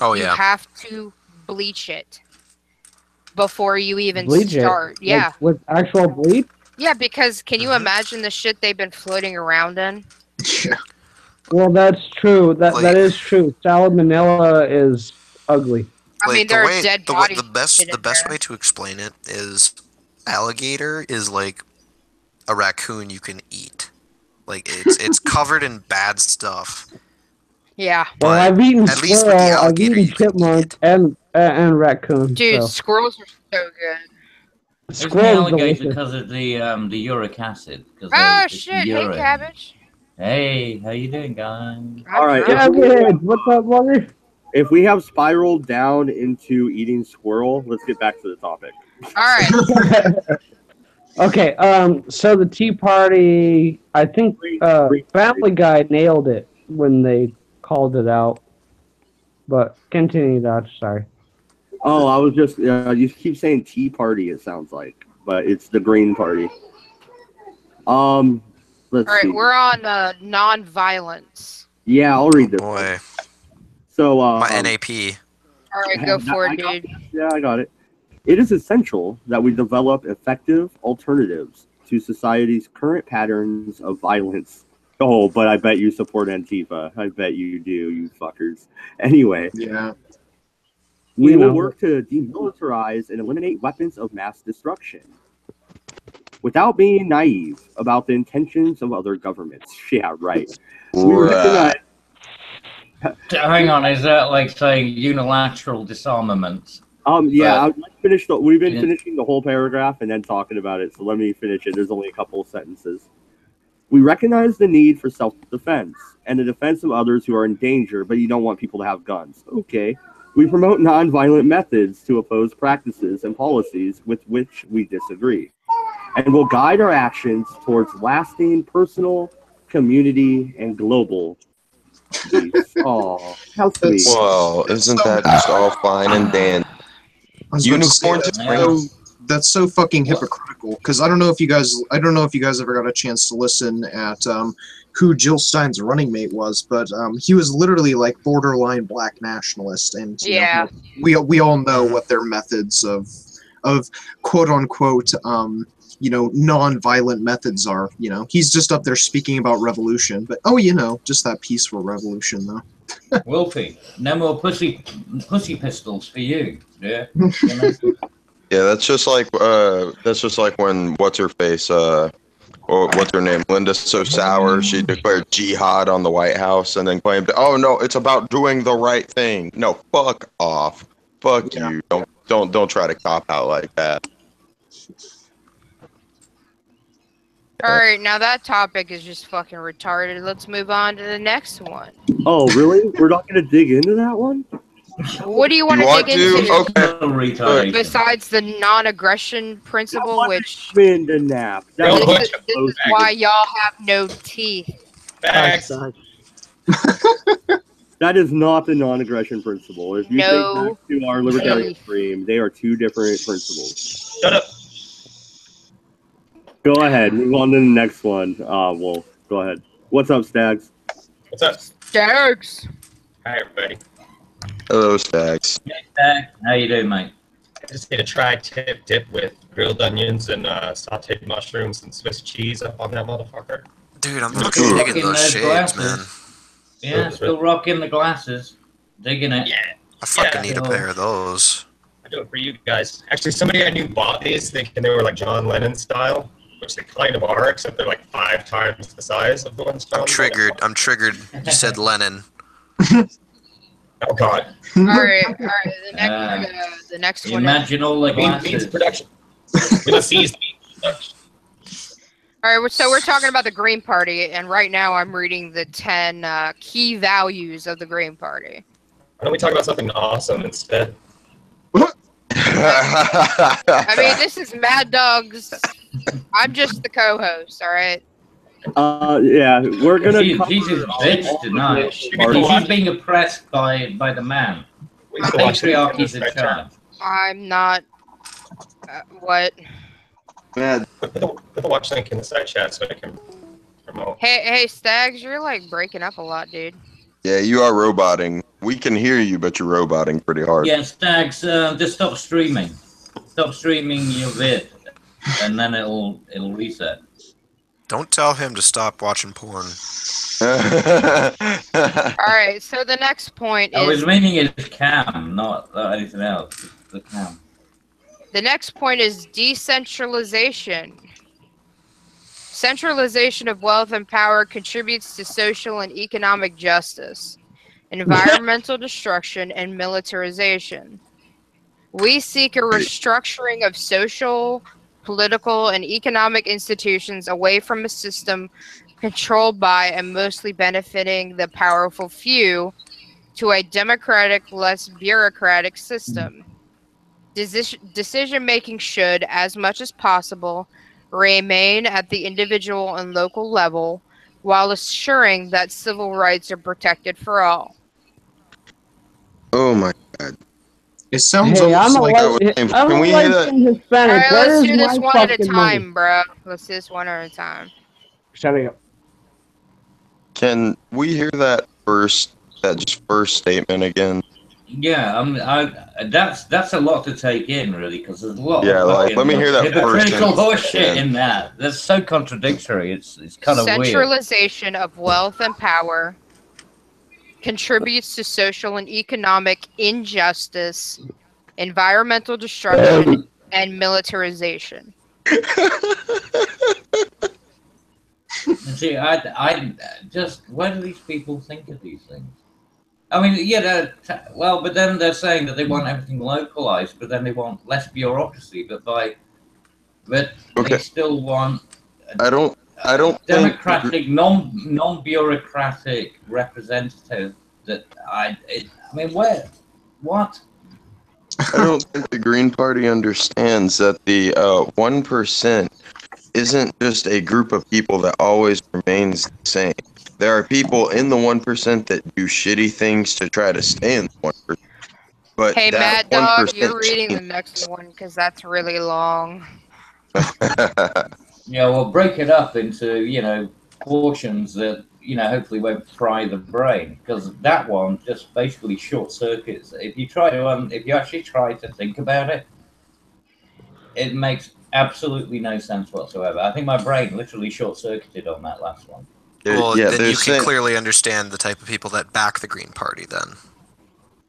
Oh You yeah. have to bleach it before you even Bleach start. it. Yeah. Like, with actual bleach. Yeah, because can you imagine the shit they've been floating around in? Yeah. Well, that's true. That Like- is true. Salmonella is ugly. I mean, there are dead bodies. The best in there. way to explain it is alligator is like a raccoon you can eat. Like it's covered in bad stuff. Yeah. Well, But I've eaten at least with squirrel, the I've alligator, eaten you can eat chipmunk, it. and raccoon. Dude, so. squirrels are so good. Isn't the Squirrel's alligator delicious. because of the uric acid? 'Cause Oh it's shit! Hey, urine. cabbage. Hey, how you doing, guys? I'm All right, drunk. Yeah, what's up, buddy? If we have spiraled down into eating squirrel, let's get back to the topic. All right. Okay, so the Tea Party, I think Family Guy nailed it when they called it out. But continue, Dodge, sorry. Oh, I was just you keep saying Tea Party. It sounds like, but it's the Green Party. Let's All right. see. We're on non-violence. Yeah, I'll read this. Boy, So my NAP. All right, go for it, dude. Yeah, I got it. It is essential that we develop effective alternatives to society's current patterns of violence. Oh, but I bet you support Antifa. I bet you do, you fuckers. Anyway, Yeah. we You will know. work to demilitarize and eliminate weapons of mass destruction without being naive about the intentions of other governments. Yeah, right. We recognize Hang on, is that like saying unilateral disarmament? yeah, I'd like to finish we've been Yeah. finishing the whole paragraph and then talking about it, so let me finish it. There's only a couple of sentences. We recognize the need for self-defense and the defense of others who are in danger, but you don't want people to have guns. Okay. We promote nonviolent methods to oppose practices and policies with which we disagree, and will guide our actions towards lasting personal, community, and global peace. Oh, how sweet. Well, isn't that just all fine and dandy? I was about to say, Unicorns that's so fucking hypocritical. Because I don't know if you guys ever got a chance to listen at who Jill Stein's running mate was, but he was literally like borderline black nationalist, and you Yeah. know, we all know what their methods of quote unquote non-violent methods are. You know, he's just up there speaking about revolution, but just that peaceful revolution though. Wolfie, no more pussy pistols for you. Yeah. Yeah, that's just like when what's her face, or what's her name, Linda So Sour, she declared jihad on the White House and then claimed, oh no, it's about doing the right thing. No, fuck off, fuck Yeah. you. Don't try to cop out like that. All right. Now that topic is just fucking retarded. Let's move on to the next one. Oh, really? We're not going to dig into that one? What do you want You to want dig to? into Okay. Retardation. besides the non-aggression principle, which Spin the nap. Real That quick. is this is why y'all have no teeth. Facts. That is not the non-aggression principle. If you No. think back to our libertarian stream, they are two different principles. Shut up. Go ahead. Move on to the next one. Wolf, go ahead. What's up, Stags? What's up? Stags. Hi, everybody. Hello, Stags. How you doing, mate? I just made a tri-tip dip with grilled onions and sauteed mushrooms and Swiss cheese up on that motherfucker. Dude, I'm Ooh. fucking digging Rocking those those shades, glasses. man. Yeah, still rocking the glasses. Digging it. Yeah, I fucking Yeah. need a pair of those. I do it for you guys. Actually, somebody I knew bought these thinking they were like John Lennon style, which they kind of are, except they're like 5 times the size of the ones John I'm triggered. I'm triggered. You said Lennon. Oh, God. All right. The next one. Imagine all the Means glasses. production. With a C's. All right, so we're talking about the Green Party, and right now I'm reading the 10 key values of the Green Party. Why don't we talk about something awesome instead? I mean, this is Mad Dog's. I'm just the co-host, all right? Yeah, we're gonna. He's his bitch tonight. He's being oppressed by the man. Patriarchy's in charge. I'm not. What? Man, Put the watch link in the side chat so I can promote. Hey, Stags, you're like breaking up a lot, dude. yeah, you are roboting. We can hear you, but you're roboting pretty hard. Yeah, Stags, just stop streaming. Stop streaming your vid, and then it'll reset. Don't tell him to stop watching porn. All right, so the next point I was is meaning it's cam, not anything else. The cam. the next point is decentralization. Centralization of wealth and power contributes to social and economic justice, environmental destruction, and militarization. We seek a restructuring of social, political, and economic institutions away from a system controlled by and mostly benefiting the powerful few to a democratic, less bureaucratic system. Decision-making should, as much as possible, remain at the individual and local level while assuring that civil rights are protected for all. Oh my god. It sounds Hey, almost I'm a like light, Can I'm a we hear light that? Hispanic. All right, let's Where's do this my one at a fucking time, money? bro. Let's do this one at a time. Shut up. Can we hear that first statement again? Yeah, that's a lot to take in, really, because there's a lot. Yeah, of like, let me hear that hypocritical first horseshit sentence. in that. That's so contradictory. It's kind of weird. Centralization of wealth and power contributes to social and economic injustice, environmental destruction, and militarization. And see, I just, why do these people think of these things? I mean, yeah, well, but then they're saying that they want everything localized, but then they want less bureaucracy. But Okay. they still want I don't democratic, non-bureaucratic representative. That I mean, where, what? I don't think the Green Party understands that the 1% isn't just a group of people that always remains the same. There are people in the 1% that do shitty things to try to stay in the 1%. But Hey, that Mad Dog, 1% you're reading the next one because that's really long. Yeah, well, break it up into, portions that, hopefully won't fry the brain, because that one just basically short circuits. If you actually try to think about it, it makes absolutely no sense whatsoever. I think my brain literally short circuited on that last one. Well, yeah, then you they're can clearly understand the type of people that back the Green Party. Then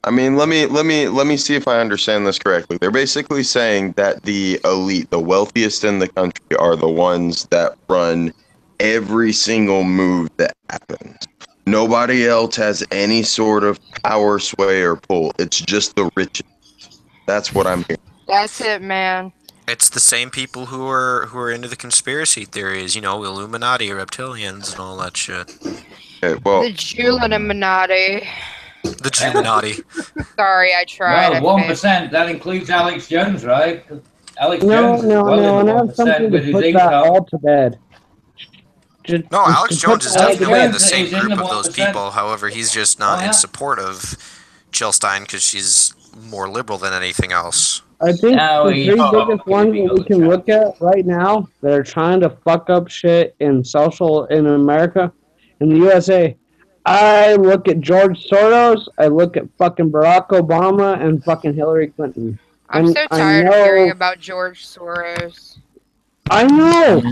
I mean, let me see if I understand this correctly. They're basically saying that the elite, the wealthiest in the country, are the ones that run every single move that happens. Nobody else has any sort of power, sway, or pull. It's just the richest. That's what I'm hearing. That's it, man. it's the same people who are into the conspiracy theories. Illuminati, reptilians, and all that shit. Okay, well, The Julianati. The Illuminati. Sorry, I tried. Well, I failed. 1%, that includes Alex Jones, right? Alex No, Jones is no, well no, in and the I have 1% something with to his put that income. all to bed. No, Alex Jones is Alex definitely in the Jones same is in group the of those 1%. people. However, he's just not Oh, yeah. in support of Jill Stein because she's more liberal than anything else. I think Now the he's three probably biggest ones being that we can look at right now that are trying to fuck up shit in America, in the USA. I look at George Soros, I look at fucking Barack Obama, and fucking Hillary Clinton. I'm And so I tired of know- hearing about George Soros. I know!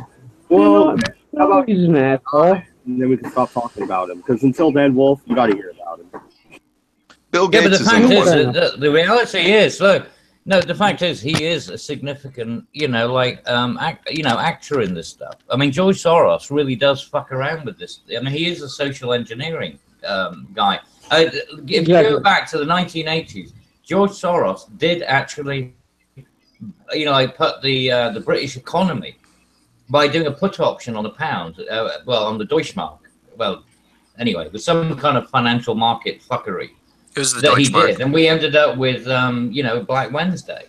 Well, how about He's an asshole. and then we can stop talking about him. Because until then, Wolf, you got to hear about him. Bill Yeah, but Gates the is in fact the is, one. the reality is, look, no, the fact is, he is a significant, actor in this stuff. I mean, George Soros really does fuck around with this. I mean, he is a social engineering guy. If you go Exactly. back to the 1980s, George Soros did actually, put the British economy by doing a put option on the pound, well, on the Deutschmark. Well, anyway, it was some kind of financial market fuckery It was the that he Deutschmark. did, and we ended up with, you know, Black Wednesday.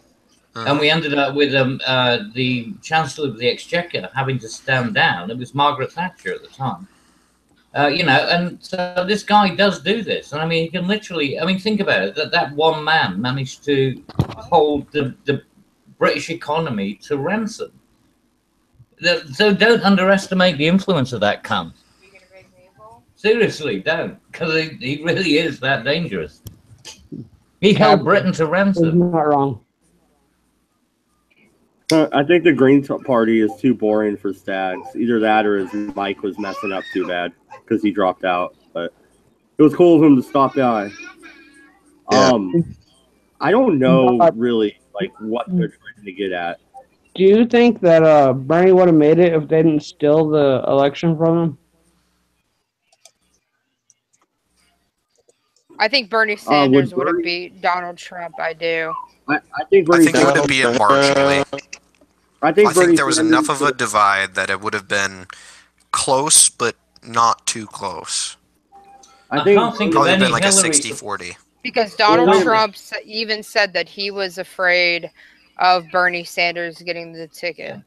And we ended up with the Chancellor of the Exchequer having to stand down. It was Margaret Thatcher at the time. You know, and so this guy does do this. And I mean, he can literally, I mean, think about it, that one man managed to hold the British economy to ransom. So don't underestimate the influence of that cunt. Seriously, don't, because he really is that dangerous. He held Britain to ransom. He's not wrong. I think the Green Party is too boring for Stags. Either that or his mic was messing up too bad because he dropped out. But it was cool of him to stop by. Yeah. I don't know really like what they're trying to get at. Do you think that Bernie would have made it if they didn't steal the election from him? I think Bernie Sanders would have beat Donald Trump. I do. I think Bernie it would have been marginally. I think there was enough of a divide that it would have been close, but not too close. I can't think of probably any been like Hillary... a 60-40. Because Donald Trump even said that he was afraid of Bernie Sanders getting the ticket.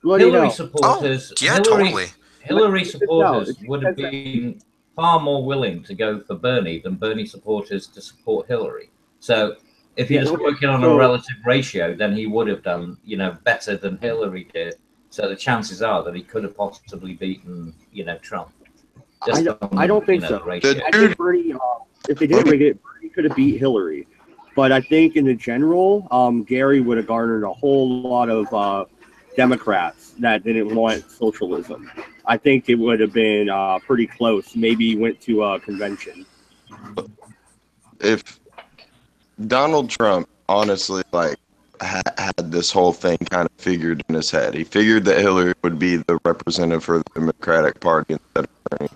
Hillary supporters, totally. Hillary supporters would have been far more willing to go for Bernie than Bernie supporters to support Hillary. So if you're just working on a relative ratio, then he would have done, you know, better than Hillary did. So the chances are that he could have possibly beaten, you know, Trump. I don't think so. I think Bernie, if they did rig it, Bernie could have beat Hillary. But I think in the general, Gary would have garnered a whole lot of Democrats that didn't want socialism. I think it would have been pretty close. Maybe went to a convention. If Donald Trump honestly had this whole thing kind of figured in his head, he figured that Hillary would be the representative for the Democratic Party instead of Bernie,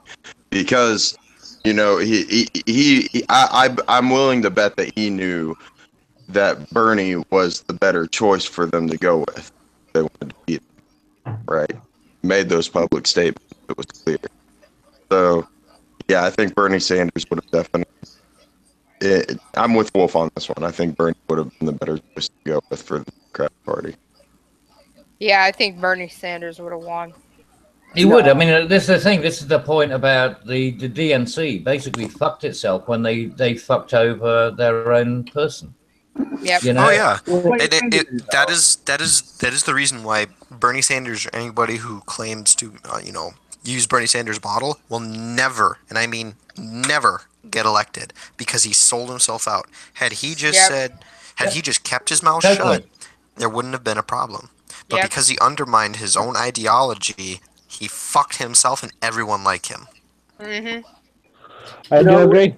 because you know I'm willing to bet that he knew that Bernie was the better choice for them to go with. They wanted to beat him, right? Made those public statements. It was clear. So, yeah, I think Bernie Sanders would have definitely. I'm with Wolf on this one. I think Bernie would have been the better choice to go with for the Democratic Party. Yeah, I think Bernie Sanders would have won. He would. I mean, this is the thing. This is the point about the DNC basically fucked itself when they fucked over their own person. Yep. You know? Oh yeah, that is the reason why Bernie Sanders or anybody who claims to use Bernie Sanders' model will never, and I mean never, get elected, because he sold himself out. Had he just he just kept his mouth shut, there wouldn't have been a problem. But because he undermined his own ideology, he fucked himself and everyone like him. Mm-hmm. I do agree.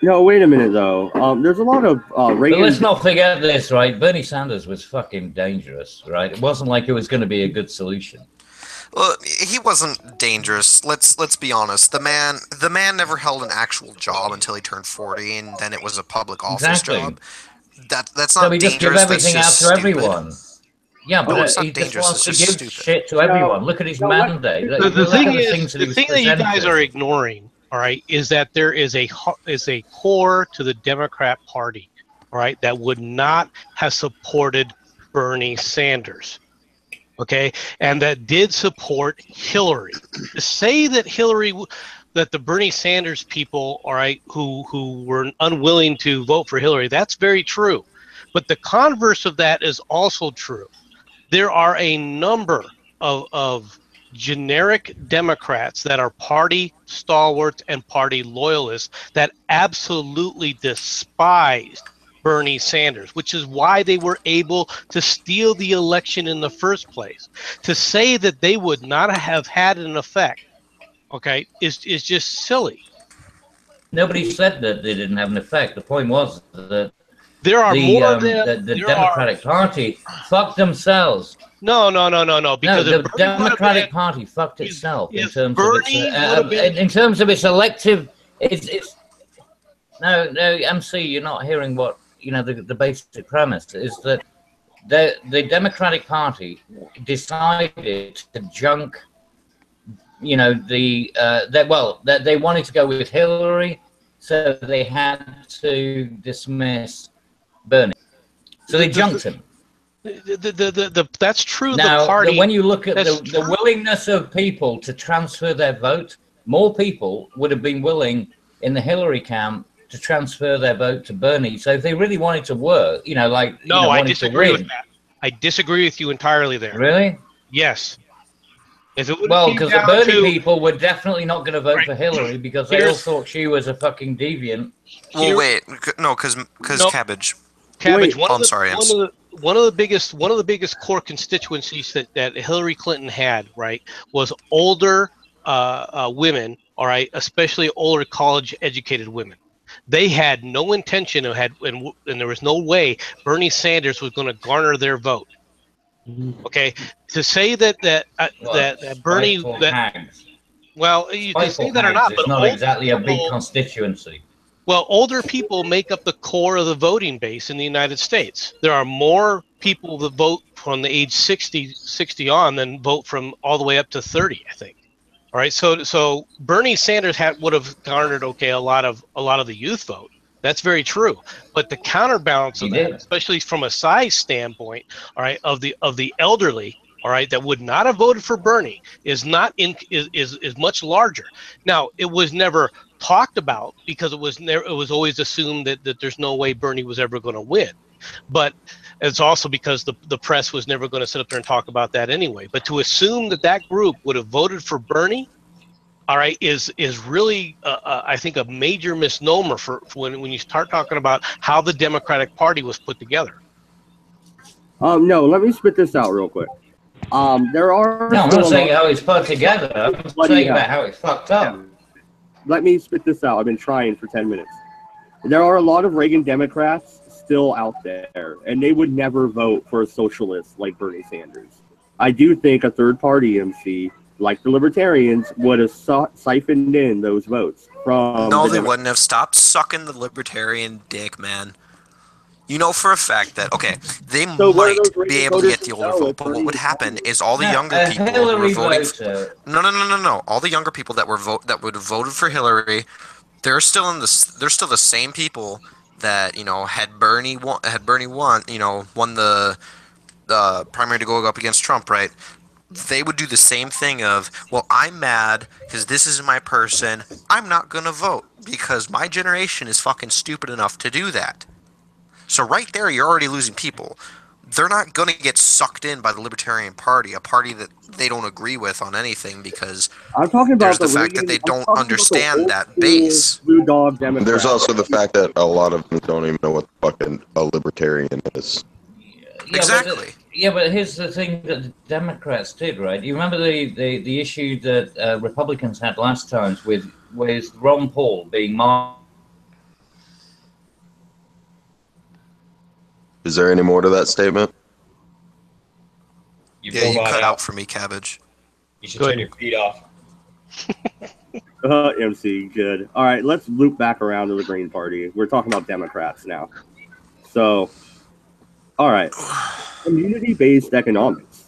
No, wait a minute though. There's a lot of Reagan. But let's not forget this, right? Bernie Sanders was fucking dangerous, right? It wasn't like it was going to be a good solution. Well, he wasn't dangerous. Let's be honest. The man never held an actual job until he turned 40, and then it was a public office job. That's not dangerous. So he just gives everything out to everyone. Yeah, but he just wants to give shit to everyone. Look at his mandate. The thing that you guys are ignoring, all right, is that there is a core to the Democrat Party, all right, that would not have supported Bernie Sanders, okay, and that did support Hillary. To say that that the Bernie Sanders people, all right, who were unwilling to vote for Hillary, that's very true. But the converse of that is also true. There are a number of generic Democrats that are party stalwarts and party loyalists that absolutely despised Bernie Sanders, which is why they were able to steal the election in the first place. To say that they would not have had an effect, okay, is just silly. Nobody said that they didn't have an effect. The point was that there are the Democratic Party fucked themselves. No. Because the Democratic Party fucked itself in terms of its elective. No, MC, you're not hearing what the basic premise is, that the Democratic Party decided to junk, you know, they wanted to go with Hillary, so they had to dismiss Bernie. So they junked him. That's true. Now, the party. when you look at the willingness of people to transfer their vote, more people would have been willing in the Hillary camp to transfer their vote to Bernie. So if they really wanted to work, you know, like I disagree with that. I disagree with you entirely there. Really? Yes. If it because the Bernie people were definitely not going to vote for Hillary because they all thought she was a fucking deviant. Well, wait, no, because Cabbage. Cabbage. I'm sorry. One of the biggest core constituencies that Hillary Clinton had, right, was older women, all right, especially older college-educated women. They had no intention of and there was no way Bernie Sanders was going to garner their vote. Okay, to say that Bernie you can say that or not, but it's not exactly a big constituency. Well, older people make up the core of the voting base in the United States. There are more people that vote from the age 60 on than vote from all the way up to 30, I think. All right, so Bernie Sanders would have garnered a lot of the youth vote. That's very true. But the counterbalance of that, especially from a size standpoint, all right, of the elderly, all right, that would not have voted for Bernie is much larger. Now, it was never talked about because it was always assumed that there's no way Bernie was ever going to win. But it's also because the press was never going to sit up there and talk about that anyway. But to assume that group would have voted for Bernie, all right, is really I think a major misnomer for when you start talking about how the Democratic Party was put together. No, let me spit this out real quick. There are. No, I'm not saying how it's put together. I'm saying about how it's fucked up. Let me spit this out. I've been trying for 10 minutes. There are a lot of Reagan Democrats still out there, and they would never vote for a socialist like Bernie Sanders. I do think a third-party MC, like the Libertarians, would have siphoned in those votes from. No, they wouldn't have. Stopped sucking the Libertarian dick, man. You know for a fact that, okay, they might be able to get the older vote, but what would happen is all the younger people who were voting No. All the younger people that would have voted for Hillary, they're still the same people that, you know, had Bernie won, you know, won the primary to go up against Trump, right? They would do the same thing of, well, I'm mad because this isn't my person. I'm not going to vote because my generation is fucking stupid enough to do that. So right there, you're already losing people. They're not going to get sucked in by the Libertarian Party, a party that they don't agree with on anything, because I'm talking about there's the fact that they don't understand that base. Blue Dog Democrat. There's also the fact that a lot of them don't even know what the fucking a libertarian is. Yeah, Exactly. But here's the thing that the Democrats did, right? You remember the issue that Republicans had last time with Ron Paul being marked. Is there any more to that statement? Yeah, you cut out for me, Cabbage. You should turn your feet off. MC, good. All right, let's loop back around to the Green Party. We're talking about Democrats now. So, all right. Community-based economics.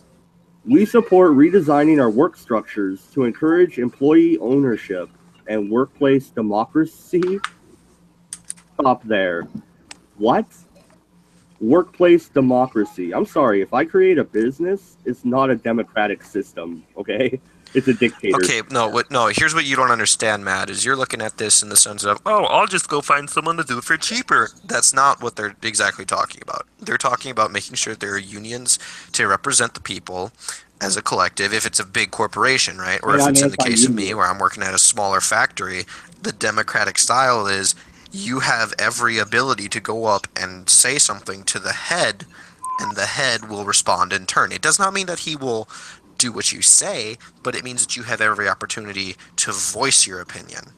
We support redesigning our work structures to encourage employee ownership and workplace democracy. Stop there. What? Workplace democracy. I'm sorry, if I create a business, it's not a democratic system, okay? It's a dictator. Okay, no, here's what you don't understand, Matt, is you're looking at this in the sense of, oh, I'll just go find someone to do it for cheaper. That's not what they're exactly talking about. They're talking about making sure there are unions to represent the people as a collective, if it's a big corporation, right? Or if it's in the case of me, where I'm working at a smaller factory, the democratic style is you have every ability to go up and say something to the head, and the head will respond in turn. It does not mean that he will do what you say, but it means that you have every opportunity to voice your opinion.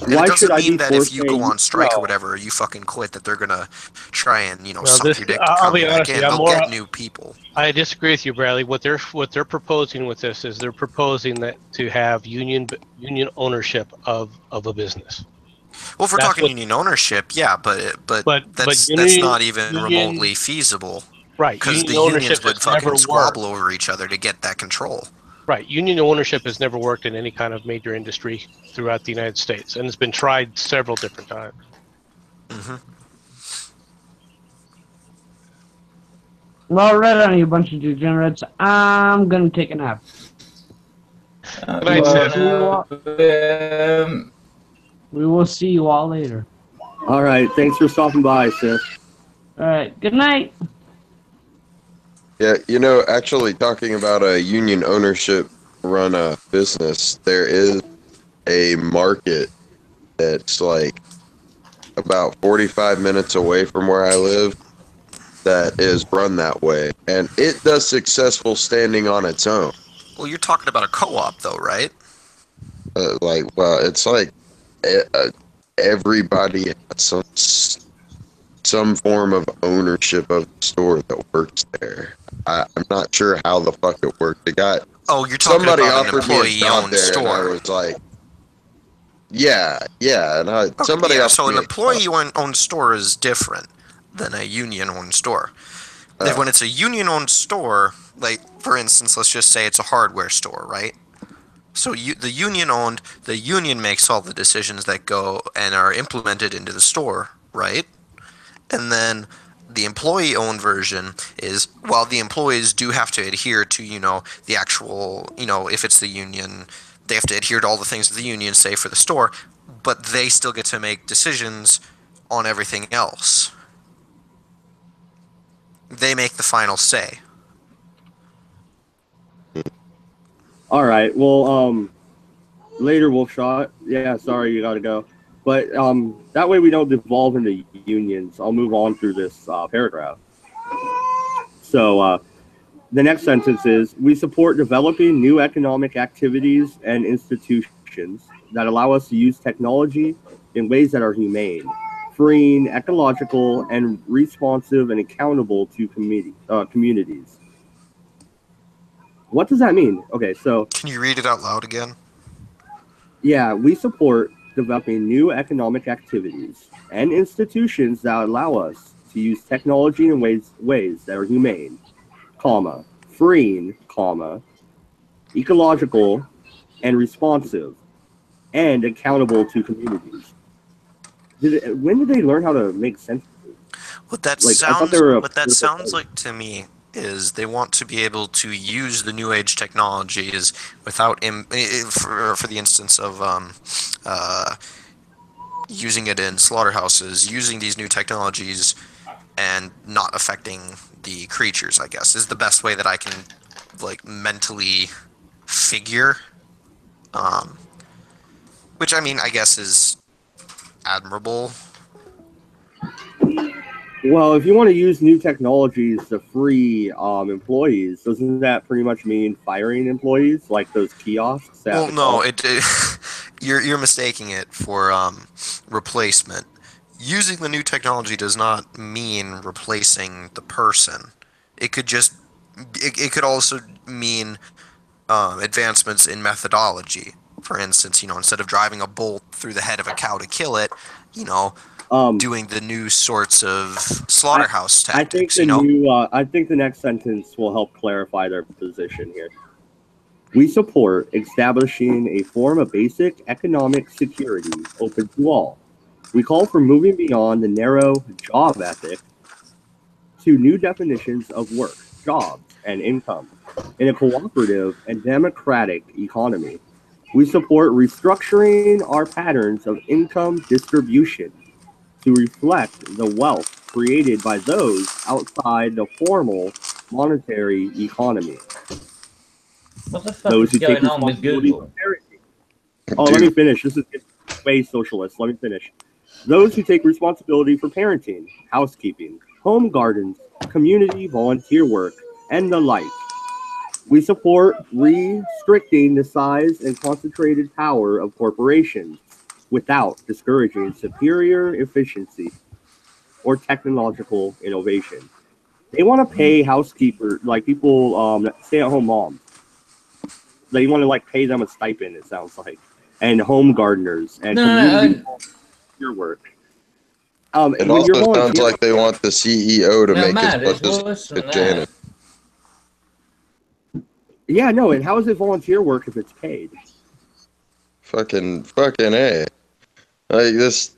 And it doesn't mean that if you go on strike or whatever, you fucking quit, that they're gonna try and, you know, suck your dick to come back in. They'll get new people. I disagree with you, Bradley. What they're proposing with this is they're proposing that to have union ownership of a business. Well, if we're talking union ownership, yeah, but that's not even remotely feasible. Right. Because the Union unions ownership would has never fucking squabble worked. over each other to get that control. Right. Union ownership has never worked in any kind of major industry throughout the United States, and it's been tried several different times. Hmm. Well, right on, you bunch of degenerates. I'm gonna take a nap. Good night, Seth. We will see you all later. All right. Thanks for stopping by, Sith. All right. Good night. Yeah, actually talking about a union ownership run a business, there is a market that's like about 45 minutes away from where I live that is run that way. And it does successful standing on its own. Well, you're talking about a co-op, though, right? It's like everybody has some form of ownership of the store that works there. I'm not sure how the fuck it worked. It got Oh, you're talking somebody about an offered me a job employee-owned there, and I store. was like, yeah, and somebody offered So me an a job. employee-owned store is different than a union-owned store. When it's a union-owned store, like, for instance, let's just say it's a hardware store, right? So the union makes all the decisions that go and are implemented into the store, right? And then the employee-owned version is, while the employees do have to adhere to, the actual, if it's the union, they have to adhere to all the things that the union say for the store, but they still get to make decisions on everything else. They make the final say. All right. Well, later, Wolfshot. Yeah, sorry, you gotta go. But that way we don't devolve into unions. I'll move on through this paragraph. So the next sentence is, we support developing new economic activities and institutions that allow us to use technology in ways that are humane, freeing, ecological, and responsive and accountable to communities. What does that mean? Okay, so Can you read it out loud again? yeah, we support developing new economic activities and institutions that allow us to use technology in ways that are humane, comma, freeing, comma, ecological, and responsive, and accountable to communities. When did they learn how to make sense? What that Like, I thought they were sounds like to me is they want to be able to use the new age technologies without, for the instance of using it in slaughterhouses, using these new technologies and not affecting the creatures, I guess, is the best way that I can, like, mentally figure. Which, I mean, I guess is admirable. Well, if you want to use new technologies to free employees, doesn't that pretty much mean firing employees, like those kiosks? Well, no, you're mistaking it for replacement. Using the new technology does not mean replacing the person. It could also mean advancements in methodology. For instance, instead of driving a bolt through the head of a cow to kill it, doing the new sorts of slaughterhouse tactics. I think the next sentence will help clarify their position here. We support establishing a form of basic economic security open to all. We call for moving beyond the narrow job ethic to new definitions of work, jobs, and income in a cooperative and democratic economy. We support restructuring our patterns of income distribution to reflect the wealth created by those outside the formal monetary economy. What the fuck is going on with Google? Oh, let me finish. This is way socialist. Let me finish. Those who take responsibility for parenting, housekeeping, home gardens, community volunteer work, and the like. We support restricting the size and concentrated power of corporations without discouraging superior efficiency or technological innovation. They want to pay housekeepers, like people, stay-at-home moms. They want to pay them a stipend, it sounds like, and home gardeners and community volunteer work. It when you're also sounds volunteering, like they want the CEO to No, make Matt, as it's much worse as than Janet. yeah, no. And how does it volunteer work if it's paid? Fucking A. Like this,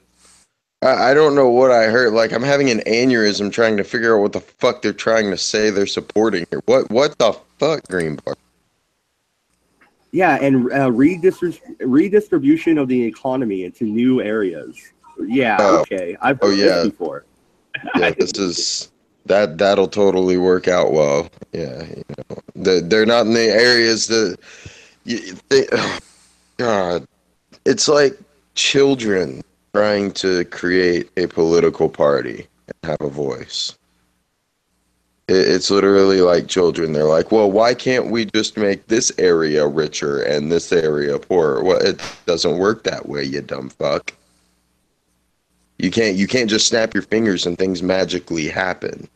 I don't know what I heard. Like I'm having an aneurysm trying to figure out what the fuck they're trying to say they're supporting here. What the fuck, Green Party? Yeah, and redistribution of the economy into new areas. Yeah, Oh. okay. I've Oh, heard yeah. this before. Yeah, this is that'll totally work out well. Yeah, you know, they're not in the areas that oh, God, it's like children trying to create a political party and have a voice. It's literally like children. They're like, well, why can't we just make this area richer and this area poorer? Well, it doesn't work that way, you dumb fuck. You can't just snap your fingers and things magically happen.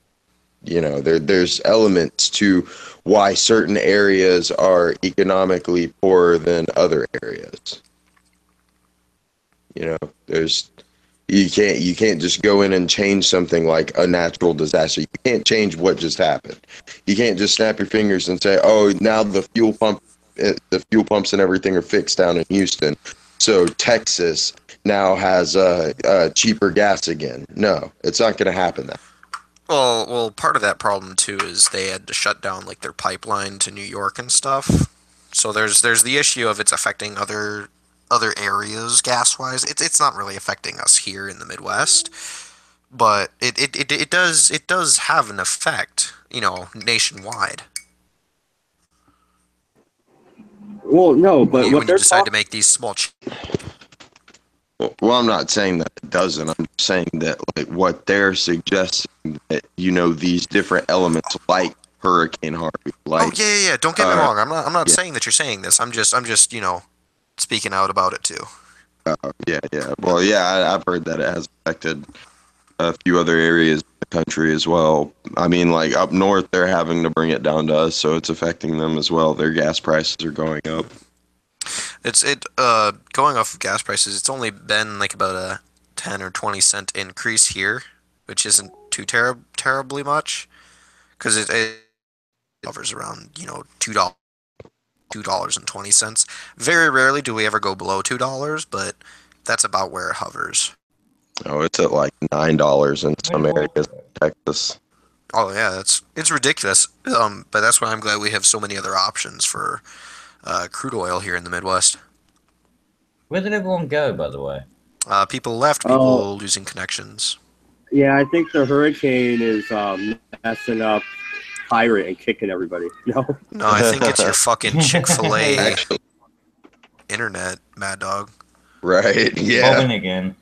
You know, there's elements to why certain areas are economically poorer than other areas. You know, you can't just go in and change something like a natural disaster. You can't change what just happened. You can't just snap your fingers and say, "Oh, now the fuel pumps and everything are fixed down in Houston, so Texas now has cheaper gas again." No, it's not going to happen that. Well, part of that problem too is they had to shut down like their pipeline to New York and stuff. So there's the issue of it's affecting other areas gas wise. It's not really affecting us here in the Midwest, but it does have an effect, you know, nationwide. Well, no, but when what you they're decide to talking, make these small Well, I'm not saying that it doesn't. I'm saying that like what they're suggesting that you know these different elements like Hurricane Harvey, like oh yeah. Don't get me wrong. I'm not yeah. saying that you're saying this. I'm just you know speaking out about it too. Yeah. Well, yeah, I've heard that it has affected a few other areas of the country as well. I mean, like up north, they're having to bring it down to us, so it's affecting them as well. Their gas prices are going up. It's going off of gas prices. It's only been like about a 10 or 20 cent increase here, which isn't too terribly much, because it hovers around $2.20. Very rarely do we ever go below $2, but that's about where it hovers. Oh, it's at like $9 in some areas of Texas. Oh yeah, it's ridiculous. But that's why I'm glad we have so many other options for crude oil here in the Midwest. Where did everyone go, by the way? People left, people losing connections. yeah, I think the hurricane is messing up Pirate and kicking everybody. No, I think it's your fucking Chick-fil-A Actually, internet, Mad Dog. right? Yeah. Bobbing again.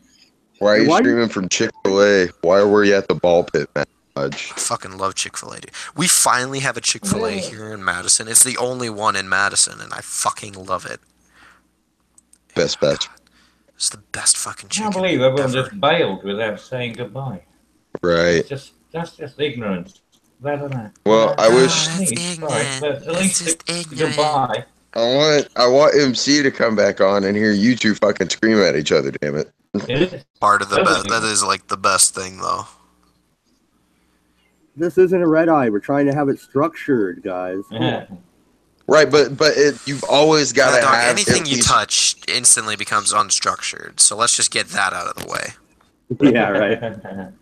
Why are you Why- streaming from Chick-fil-A? Why were you at the ball pit, Matt Fudge? I fucking love Chick-fil-A, dude. We finally have a Chick-fil-A Yeah. here in Madison. It's the only one in Madison, and I fucking love it. Best batch. It's the best fucking I chicken can't believe everyone ever. just bailed without saying goodbye. Right. That's just ignorance. Better than that. Well, I wish Sorry, ignorant. but at It's least just it's ignorant. goodbye. I want MC to come back on and hear you two fucking scream at each other. Damn it. It is. Part of the best. Totally. That is like the best thing, though. this isn't a red eye. We're trying to have it structured, guys. Yeah. Right, but you've always got Mad to Dog, have anything at you least- touch instantly becomes unstructured. So let's just get that out of the way. Yeah, right.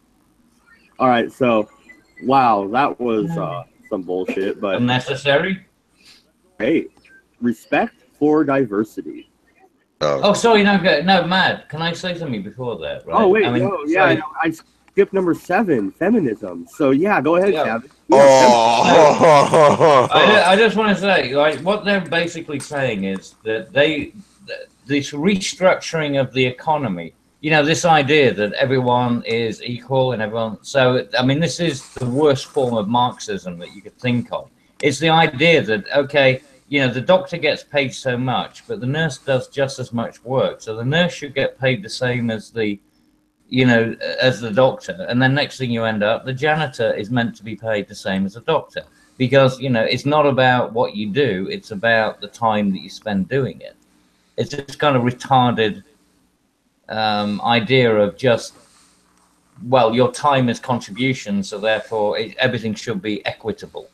All right, so wow, that was some bullshit, but Unnecessary. hey, respect for diversity. Oh, sorry, no, Matt. Can I say something before that? Right? Oh wait, I mean, no, yeah, I know. I skipped number 7, feminism. So yeah, go ahead, Yeah. Kevin. Oh. I just want to say, like, what they're basically saying is that this restructuring of the economy, you know, this idea that everyone is equal and everyone. So, I mean, this is the worst form of Marxism that you could think of. It's the idea that, okay, you know, the doctor gets paid so much, but the nurse does just as much work. So the nurse should get paid the same as the doctor. And then next thing you end up, the janitor is meant to be paid the same as the doctor. Because, you know, it's not about what you do, it's about the time that you spend doing it. It's this kind of retarded idea of just well, your time is contribution, so therefore everything should be equitable.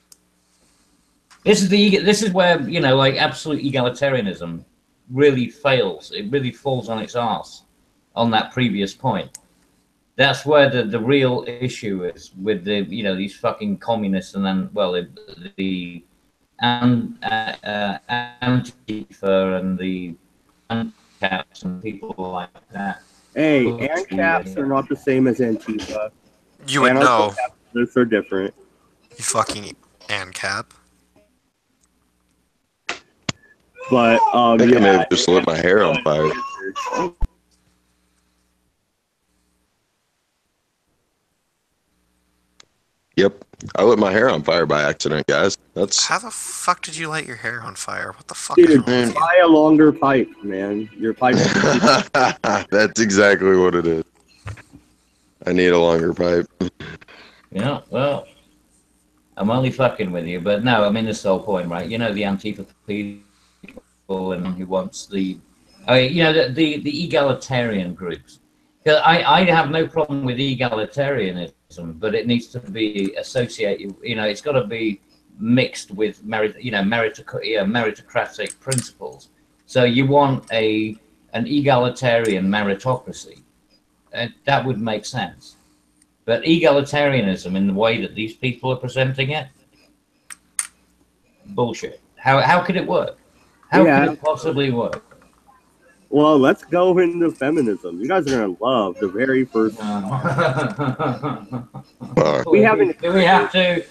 This is where, you know, like absolute egalitarianism really fails. It really falls on its arse on that previous point. That's where the real issue is with the, you know, these fucking communists, and then, well, the Antifa and the ANCAPs and people like that. Hey, ANCAPs are not the same as Antifa. You would know. Those are different. You fucking ANCAP. But I think I may have just lit my hair on fire. Yep, I lit my hair on fire by accident, guys. That's How the fuck did you light your hair on fire? What the fuck is dude. wrong with you? Buy a longer pipe, man. Your pipe. that's exactly what it is. I need a longer pipe. Yeah, well, I'm only fucking with you, but no, I mean, this is the whole point, right? You know, the Antifa people and who wants the, you know, the egalitarian groups. I have no problem with egalitarianism, but it needs to be associated, you know, it's got to be mixed with meritocratic principles. So you want an egalitarian meritocracy. That would make sense. But egalitarianism in the way that these people are presenting it, bullshit. How could it work? How could it possibly work? Well, let's go into feminism. You guys are gonna love the very first. We haven't. Do we have to?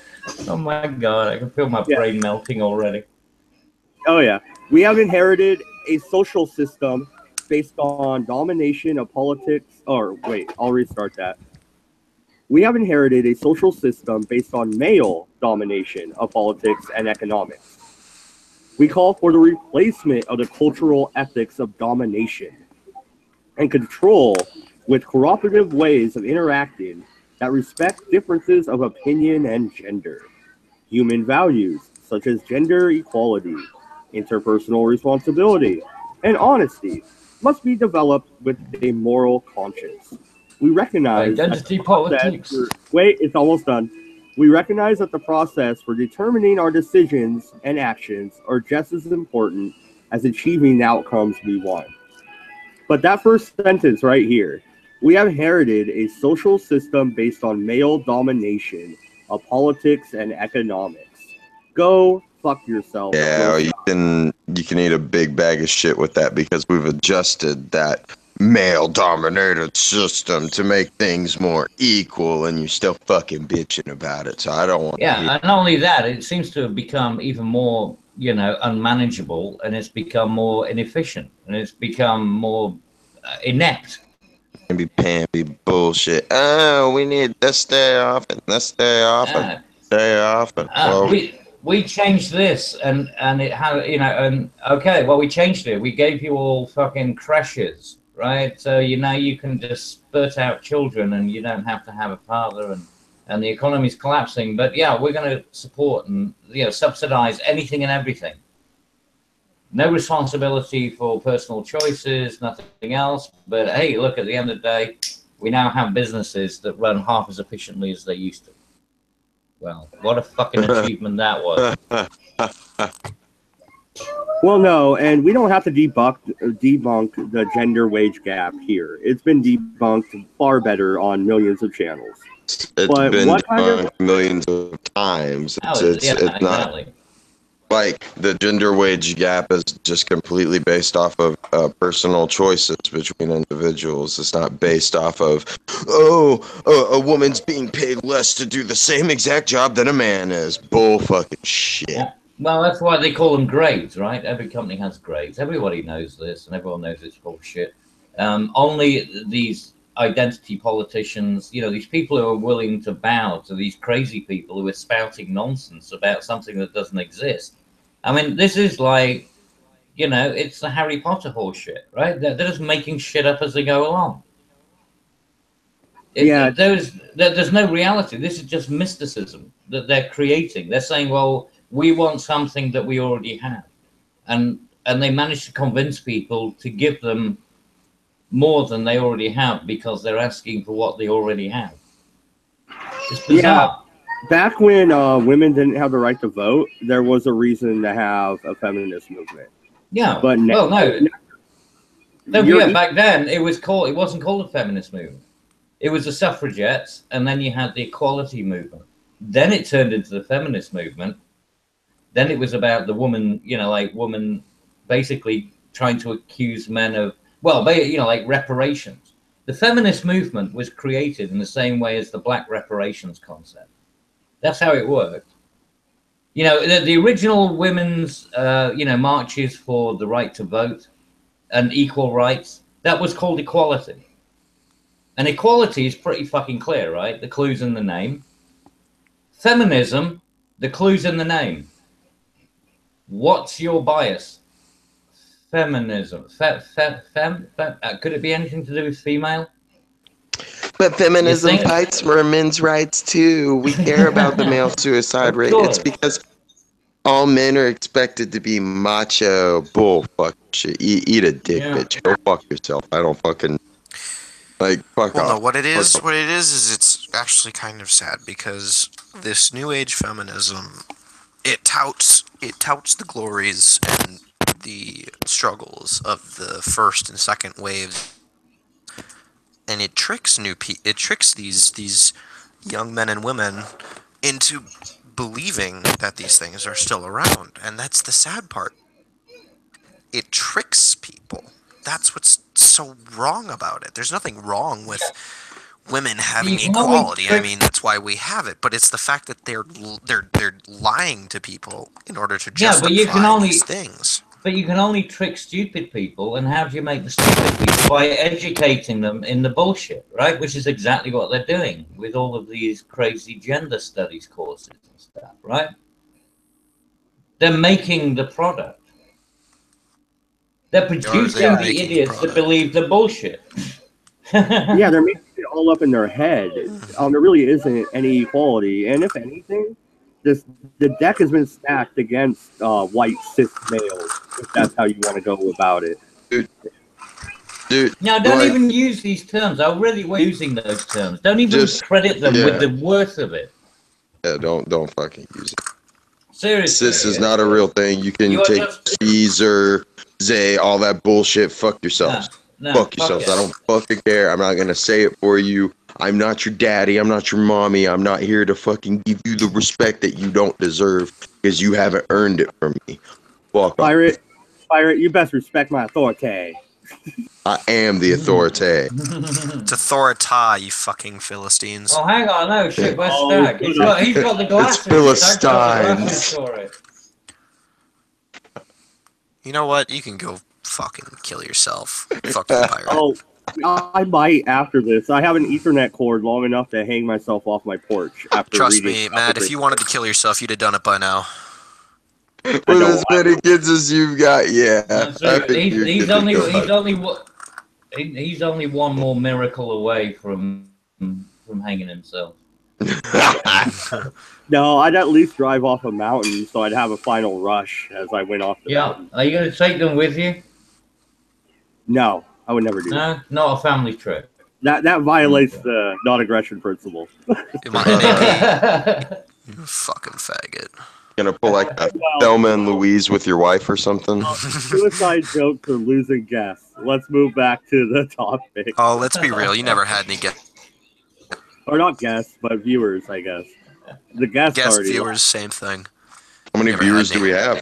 Oh my god! I can feel my brain melting already. Oh yeah, we have inherited a social system based on domination of politics. Or wait, I'll restart that. We have inherited a social system based on male domination of politics and economics. We call for the replacement of the cultural ethics of domination and control with cooperative ways of interacting that respect differences of opinion and gender. Human values, such as gender equality, interpersonal responsibility, and honesty, must be developed with a moral conscience. We recognize identity politics. Wait, it's almost done. We recognize that the process for determining our decisions and actions are just as important as achieving the outcomes we want. But that first sentence right here, we have inherited a social system based on male domination of politics and economics. Go fuck yourself. Yeah, you can eat a big bag of shit with that because we've adjusted that male-dominated system to make things more equal, and you're still fucking bitching about it. So I don't want. Yeah, and not only that, it seems to have become even more, you know, unmanageable, and it's become more inefficient, and it's become more inept. Be pampy bullshit. Oh, we need this day off and this day off and day off. And, well, we changed this, and it had, you know, and okay, well, we changed it. We gave you all fucking crashes. Right, so now you can just spurt out children, and you don't have to have a father, and the economy's collapsing. But yeah, we're going to support and, you know, subsidize anything and everything. No responsibility for personal choices, nothing else. But hey, look, at the end of the day, we now have businesses that run half as efficiently as they used to. Well, what a fucking achievement that was. Well, no, and we don't have to debunk the gender wage gap here. It's been debunked far better on millions of channels. It's been debunked millions of times. It's not like the gender wage gap is just completely based off of personal choices between individuals. It's not based off of, a woman's being paid less to do the same exact job that a man is. Bull fucking shit. Yeah. Well, that's why they call them grades, right? Every company has grades. Everybody knows this, and everyone knows it's bullshit. Only these identity politicians, you know, these people who are willing to bow to these crazy people who are spouting nonsense about something that doesn't exist. I mean, this is like, you know, it's the Harry Potter horse shit, right? They're just making shit up as they go along. There's no reality. This is just mysticism that they're creating. They're saying, well, we want something that we already have, and they manage to convince people to give them more than they already have because they're asking for what they already have. It's bizarre. Back when women didn't have the right to vote, there was a reason to have a feminist movement. Yeah, But well, no. Back then it wasn't called a feminist movement. It was the suffragettes, and then you had the equality movement. Then it turned into the feminist movement. Then it was about the woman, woman basically trying to accuse men of, reparations. The feminist movement was created in the same way as the black reparations concept. That's how it worked. The original women's, marches for the right to vote and equal rights, that was called equality. And equality is pretty fucking clear, right? The clue's in the name. Feminism, the clue's in the name. What's your bias? Feminism. Could it be anything to do with female? But feminism fights for men's rights too. We care about the male suicide rate. It's because all men are expected to be macho bullfuck shit. Eat a dick, bitch. Go fuck yourself. I don't fucking fuck off. No, what it is it's actually kind of sad because this new age feminism, it touts the glories and the struggles of the first and second waves. And it tricks these young men and women into believing that these things are still around, and that's the sad part. It tricks people. That's what's so wrong about it. There's nothing wrong with women having equality. I mean, that's why we have it. But it's the fact that they're lying to people in order to justify these things. But you can only trick stupid people, and how do you make the stupid people? By educating them in the bullshit, right? Which is exactly what they're doing with all of these crazy gender studies courses and stuff, right? They're making the product. They're producing the idiots that believe the bullshit. Yeah, they're making it all up in their head. There really isn't any equality, and if anything, the deck has been stacked against white cis males, if that's how you want to go about it. Dude. Now, don't even use these terms. I really was using those terms. Don't even credit them with the worth of it. Yeah, don't fucking use it. Seriously. Cis is not a real thing. You can take Caesar, Zay, all that bullshit. Fuck yourselves. Fuck yourselves. I don't fucking care. I'm not gonna say it for you. I'm not your daddy. I'm not your mommy. I'm not here to fucking give you the respect that you don't deserve because you haven't earned it from me. Fuck off. Pirate, you best respect my authority. I am the authority. It's authority, you fucking Philistines. Oh, hang on. No, shit. Where's Stag? He's got the glasses. It's Philistines. You know what? You can go fucking kill yourself. Fuck the pirate. Oh, I might after this. I have an Ethernet cord long enough to hang myself off my porch. Trust me, Matt, if you wanted to kill yourself, you'd have done it by now. With as many kids as you've got, yeah. He's only one more miracle away from hanging himself. No, I'd at least drive off a mountain so I'd have a final rush as I went off the mountain. Are you going to take them with you? No, I would never do that. No, not a family trip. That violates the non-aggression principle. You fucking faggot. Gonna pull like a Thelma and Louise with your wife or something? Suicide jokes are losing guests. Let's move back to the topic. Oh, let's be real. You never had any guests. Or not guests, but viewers, I guess. The guest viewers, same thing. How many viewers do we have?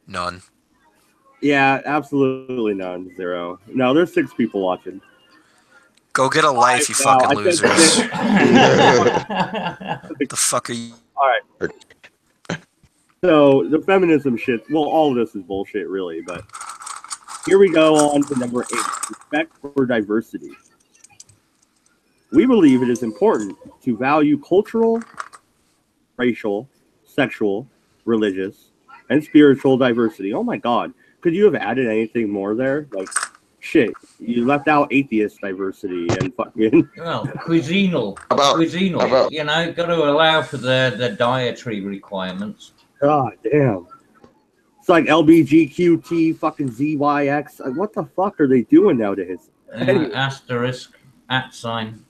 None. Yeah, absolutely none. 0. No, there's 6 people watching. Go get a life, you fucking losers. The fuck are you? All right. So the feminism shit. Well, all of this is bullshit, really. But here we go on to number 8: respect for diversity. We believe it is important to value cultural, racial, sexual, religious, and spiritual diversity. Oh my God. Could you have added anything more there? Like, shit, you left out atheist diversity and fucking... Well, cuisinal. You know, got to allow for the dietary requirements. God damn. It's like LBGQT fucking ZYX. What the fuck are they doing nowadays? Anyway. Asterisk, @sign.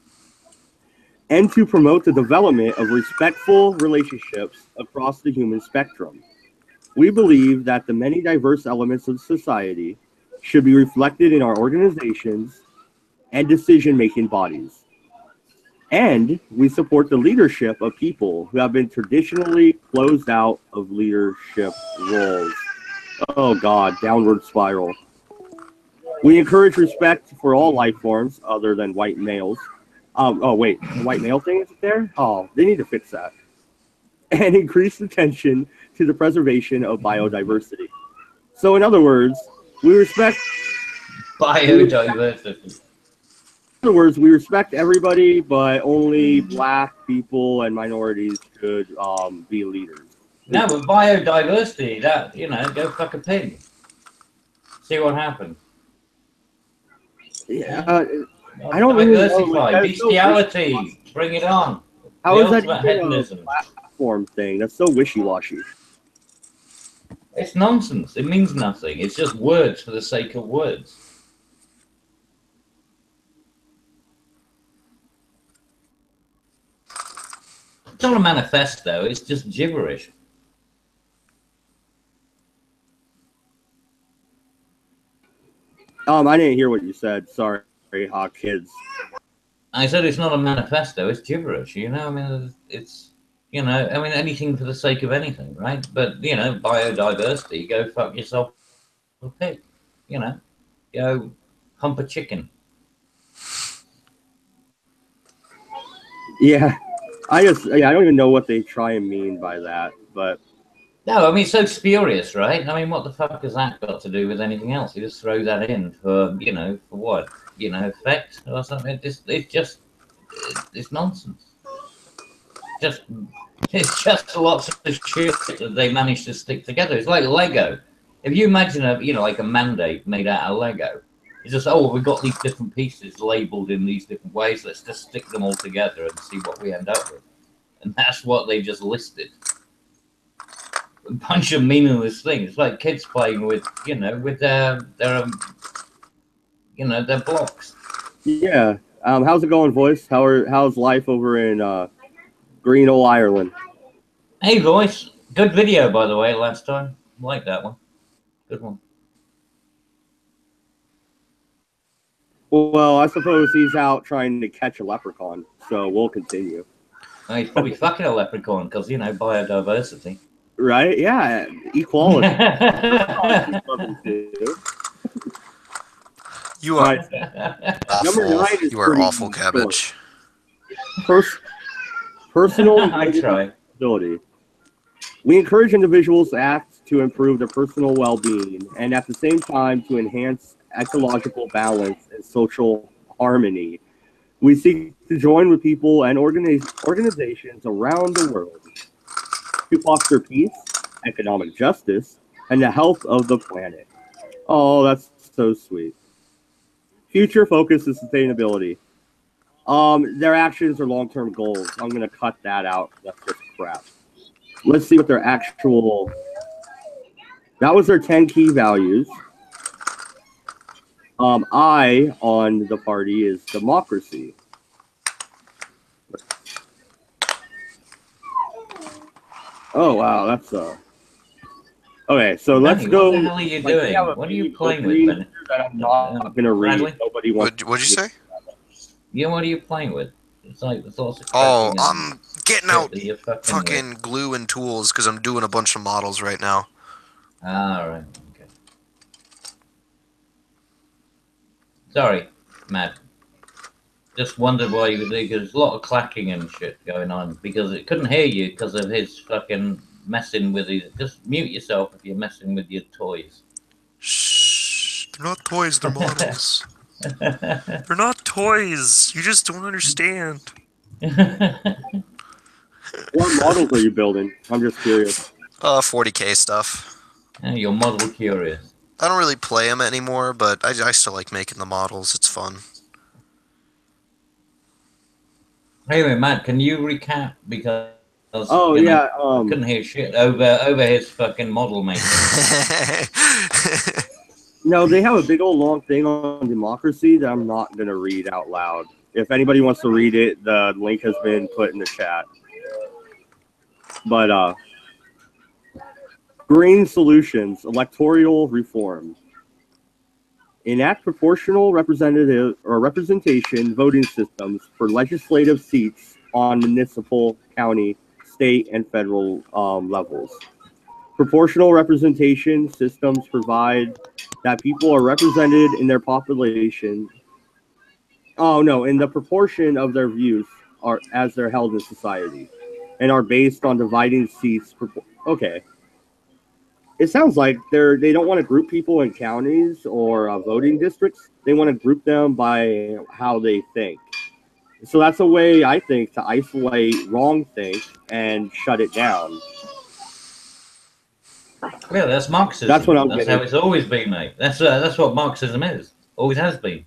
And to promote the development of respectful relationships across the human spectrum. We believe that the many diverse elements of society should be reflected in our organizations and decision-making bodies. And we support the leadership of people who have been traditionally closed out of leadership roles. Oh God, downward spiral. We encourage respect for all life forms other than white males. Oh wait, the white male thing is there? Oh, they need to fix that. And increase attention to the preservation of biodiversity. So in other words, we respect biodiversity. In other words, we respect everybody, but only black people and minorities should be leaders. No, but biodiversity, that, you know, go fuck a pig. See what happens. Yeah, I don't really know. Diversify, bestiality, bring it on. How is that even a platform thing? That's so wishy-washy. It's nonsense. It means nothing. It's just words for the sake of words. It's not a manifesto. It's just gibberish. I didn't hear what you said. Sorry, kids. I said it's not a manifesto. It's gibberish. You know, I mean, it's, you know, I mean, anything for the sake of anything, right? But, you know, biodiversity, go fuck yourself a pig. You know, go hump a chicken. Yeah, I don't even know what they try and mean by that, but. No, I mean, it's so spurious, right? I mean, what the fuck has that got to do with anything else? You just throw that in for, you know, for what? You know, effect or something? It's nonsense. It's just lots of shit that they managed to stick together. It's like Lego. If you imagine like a mandate made out of Lego, it's just, oh, we've got these different pieces labeled in these different ways. Let's just stick them all together and see what we end up with. And that's what they just listed. A bunch of meaningless things. It's like kids playing with, you know, with their blocks. Yeah. How's it going, Voice? How's life over in Green Old Ireland? Hey, Voice. Good video, by the way, last time. Like that one. Good one. Well, I suppose he's out trying to catch a leprechaun, so we'll continue. Oh, he's probably fucking a leprechaun because, you know, biodiversity. Right? Yeah. Equality. You are awful. You are awful, Cabbage. Personal I try. ability. We encourage individuals to act to improve their personal well-being and at the same time to enhance ecological balance and social harmony. We seek to join with people and organizations around the world to foster peace, economic justice, and the health of the planet. Oh, that's so sweet. Future focus is sustainability. Their actions are long-term goals. I'm going to cut that out. That's just crap. Let's see what their actual... That was their 10 key values. I on the party is democracy. Oh, wow. That's... Okay, so let's go... What the hell are you doing? What are you playing with, Ben? That I'm not going to read. Nobody wants. What'd you say? Yeah, what are you playing with? It's like there's lots of. Oh, I'm getting out fucking with. glue and tools because I'm doing a bunch of models right now. All right. Okay. Sorry, Matt. Just wondered why you were there. There's a lot of clacking and shit going on because it couldn't hear you because of his fucking messing with his. Just mute yourself if you're messing with your toys. Shh. They're not toys. They're models. They're not toys. You just don't understand. What models are you building? I'm just curious. 40K stuff. Yeah, you're model curious. I don't really play them anymore, but I still like making the models. It's fun. Anyway, Matt, can you recap? Because Oh you know, yeah. I couldn't hear shit over his fucking model making. No, they have a big old long thing on democracy that I'm not gonna read out loud. If anybody wants to read it, the link has been put in the chat. But Green Solutions, electoral reform. Enact proportional representative or representation voting systems for legislative seats on municipal, county, state, and federal levels. Proportional representation systems provide that people are represented in their population. Oh no, in the proportion of their views are as they're held in society, and are based on dividing seats. Okay, it sounds like they don't want to group people in counties or voting districts. They want to group them by how they think. So that's a way, I think, to isolate wrong think and shut it down. Yeah, that's Marxism. That's what I'm That's getting. how it's always been, mate. That's what Marxism is. Always has been.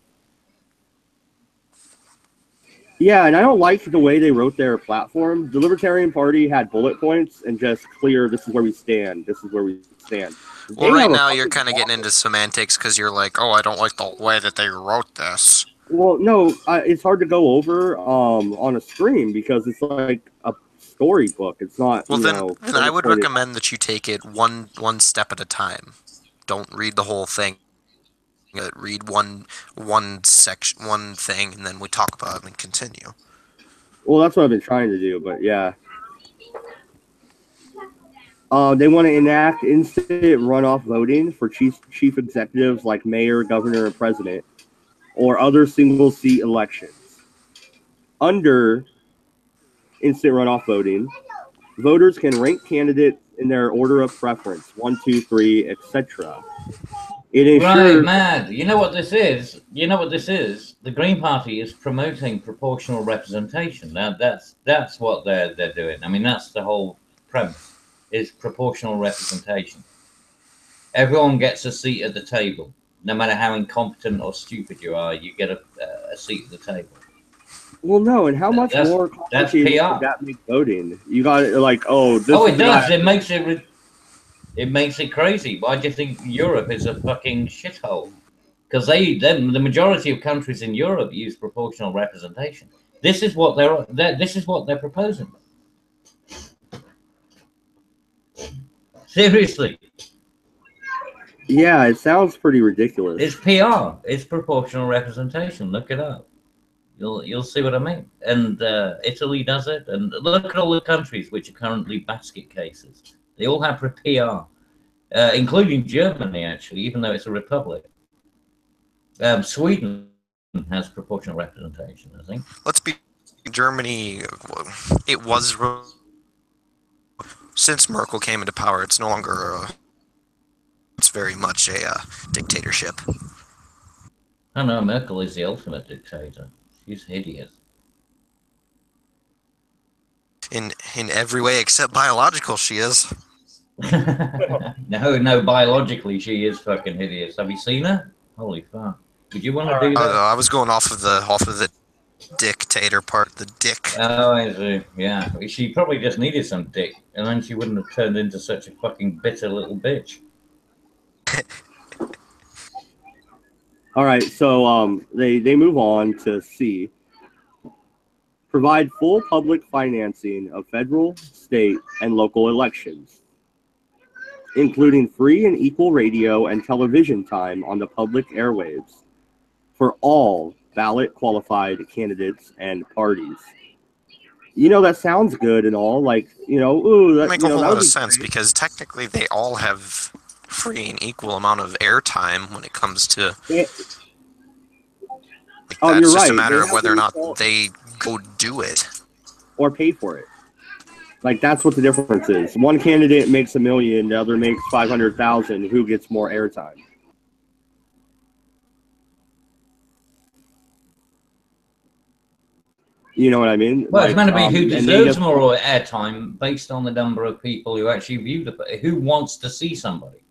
Yeah, and I don't like the way they wrote their platform. The Libertarian Party had bullet points and just clear, this is where we stand, this is where we stand. Well, right now you're kind of getting into semantics because you're like, oh, I don't like the way that they wrote this. Well, no, it's hard to go over on a screen because it's like a storybook. It's not. Well, then I would pointed. recommend that you take it one step at a time. Don't read the whole thing. Read one section, one thing, and then we talk about it and continue. Well, that's what I've been trying to do, but yeah. They want to enact instant runoff voting for chief executives like mayor, governor, and president, or other single-seat elections. Under instant runoff voting, voters can rank candidates in their order of preference, 1, 2, 3, etc. It ensures. Right, mad. You know what this is? The Green Party is promoting proportional representation. Now, that's what they're doing. I mean, that's the whole premise. Is proportional representation. Everyone gets a seat at the table. No matter how incompetent or stupid you are, you get a seat at the table. Well, no, and how much more complicated would that make voting? You got it like, oh, this. Oh, it does. It makes it. It makes it crazy. Why do you think Europe is a fucking shithole? Because the majority of countries in Europe use proportional representation. This is what they're proposing. Seriously. Yeah, it sounds pretty ridiculous. It's PR. It's proportional representation. Look it up. You'll see what I mean. And Italy does it. And look at all the countries which are currently basket cases. They all have PR, including Germany, actually, even though it's a republic. Sweden has proportional representation, I think. Let's be Germany. It was since Merkel came into power. It's no longer. It's very much a dictatorship. Oh no, Merkel is the ultimate dictator. She's hideous. In every way except biological, she is. No, biologically she is fucking hideous. Have you seen her? Holy fuck! Would you want to do that? I was going off of the dictator part, the dick. Oh, I see. Yeah, she probably just needed some dick, and then she wouldn't have turned into such a fucking bitter little bitch. All right, so they move on to C. Provide full public financing of federal, state, and local elections, including free and equal radio and television time on the public airwaves for all ballot qualified candidates and parties. You know, that sounds good and all, like, you know, ooh, that makes a whole lot of sense because technically they all have free and equal amount of airtime when it comes to. That's you're just right. a matter of whether or not they go do it or pay for it. Like, that's what the difference is. One candidate makes $1 million, the other makes 500,000. Who gets more airtime? You know what I mean? Well, it's meant to be who deserves more airtime based on the number of people who actually view who wants to see somebody.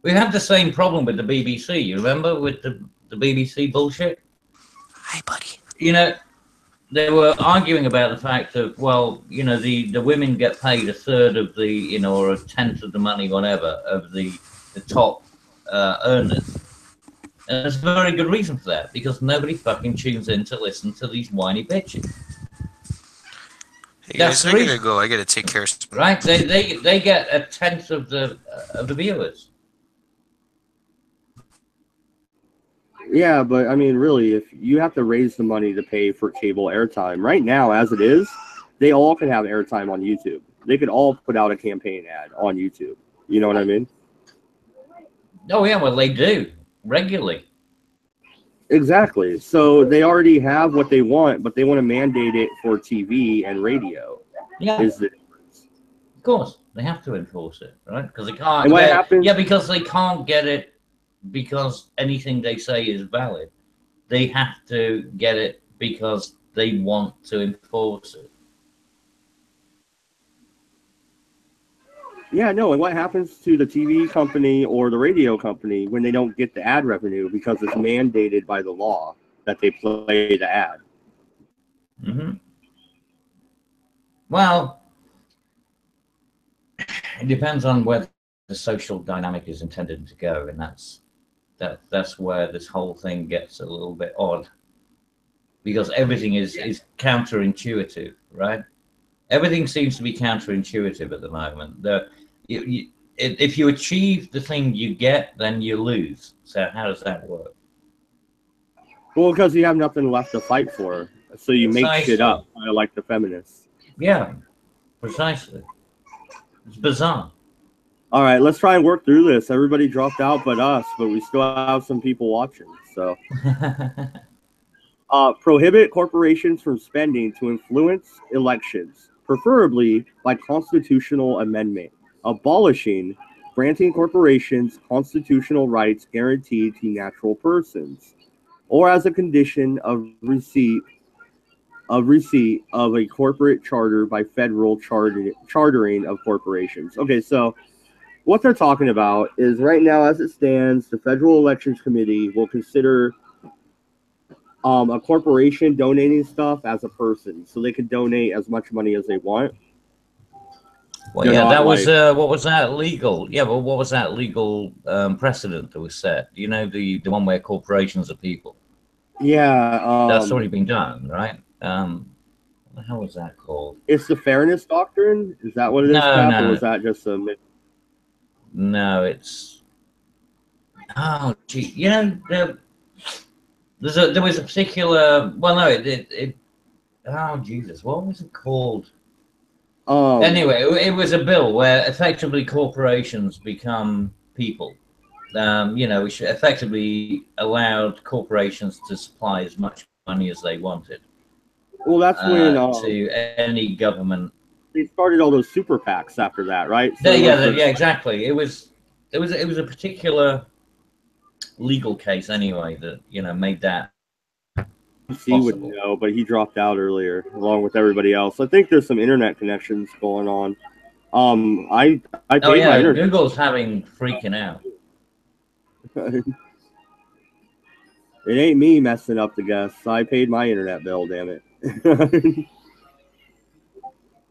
We had the same problem with the BBC. You remember with the BBC bullshit? Hi, buddy. You know, they were arguing about the fact of, well, you know, the women get paid a third of the, you know, or a tenth of the money, whatever, of the top earners. And there's a very good reason for that, because nobody fucking tunes in to listen to these whiny bitches. Hey guys, I gotta go. I gotta take care of something. Right? They get a tenth of the viewers. Yeah, but I mean, really, if you have to raise the money to pay for cable airtime right now, as it is, they all can have airtime on YouTube. They could all put out a campaign ad on YouTube. You know what I mean? Oh yeah, well they do regularly. Exactly. So they already have what they want, but they want to mandate it for TV and radio. Yeah. Is the difference? Of course, they have to enforce it, right? Because they can't. And what happens? Yeah, because they can't get it. Because anything they say is valid. They have to get it because they want to enforce it. Yeah, no, and what happens to the TV company or the radio company when they don't get the ad revenue because it's mandated by the law that they play the ad? Mm-hmm. Well, it depends on where the social dynamic is intended to go, and that's where this whole thing gets a little bit odd, because everything is counterintuitive, right? Everything seems to be counterintuitive at the moment. If you achieve the thing you get, then you lose. So how does that work? Well, because you have nothing left to fight for, so you make shit up, like the feminists. Yeah, precisely. It's bizarre. All right, let's try and work through this. Everybody dropped out but us, but we still have some people watching. So, prohibit corporations from spending to influence elections, preferably by constitutional amendment, abolishing granting corporations constitutional rights guaranteed to natural persons, or as a condition of receipt of a corporate charter by federal chartering of corporations. Okay, so what they're talking about is right now, as it stands, the Federal Elections Committee will consider a corporation donating stuff as a person, so they can donate as much money as they want. Well, yeah, that was what was that legal? Yeah, but what was that legal precedent that was set? You know, the one where corporations are people. Yeah, that's already been done, right? What the hell was that called? It's the Fairness Doctrine. Is that what it is? No. Or was that just a? No, it's. Oh, gee, you know, there was a particular. Well, no, it. Oh, Jesus, what was it called? Anyway, it was a bill where effectively corporations become people. You know, which effectively allowed corporations to supply as much money as they wanted. Well, that's when to any government. They started all those super PACs after that, right? So yeah, exactly. It was a particular legal case anyway that, you know, made that. He would know, but he dropped out earlier along with everybody else. I think there's some internet connections going on. I paid my internet. Google's freaking out. It ain't me messing up the guests. I paid my internet bill, damn it.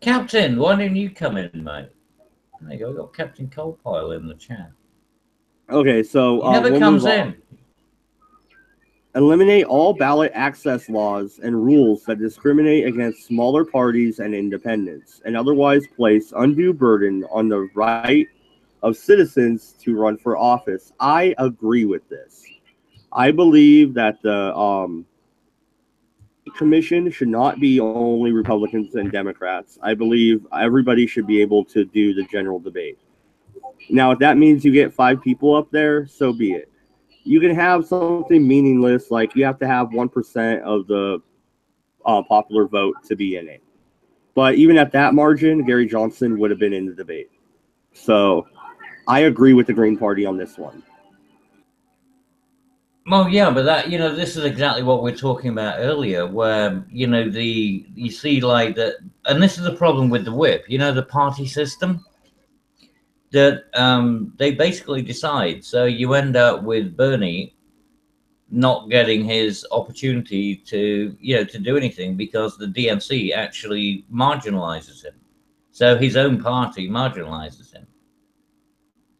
Captain, why didn't you come in, mate? There you go. I got Captain Coalpile in the chat. Okay, so he never comes in. Eliminate all ballot access laws and rules that discriminate against smaller parties and independents, and otherwise place undue burden on the right of citizens to run for office. I agree with this. I believe that the commission should not be only Republicans and Democrats. I believe everybody should be able to do the general debate. Now, if that means you get 5 people up there, so be it. You can have something meaningless, like you have to have 1% of the popular vote to be in it. But even at that margin, Gary Johnson would have been in the debate. So I agree with the Green Party on this one. Well, yeah, but that, you know, this is exactly what we're talking about earlier, where, you know, you see like that, and this is the problem with the whip, you know, the party system, that they basically decide. So you end up with Bernie not getting his opportunity to, to do anything because the DNC actually marginalizes him. So his own party marginalizes him.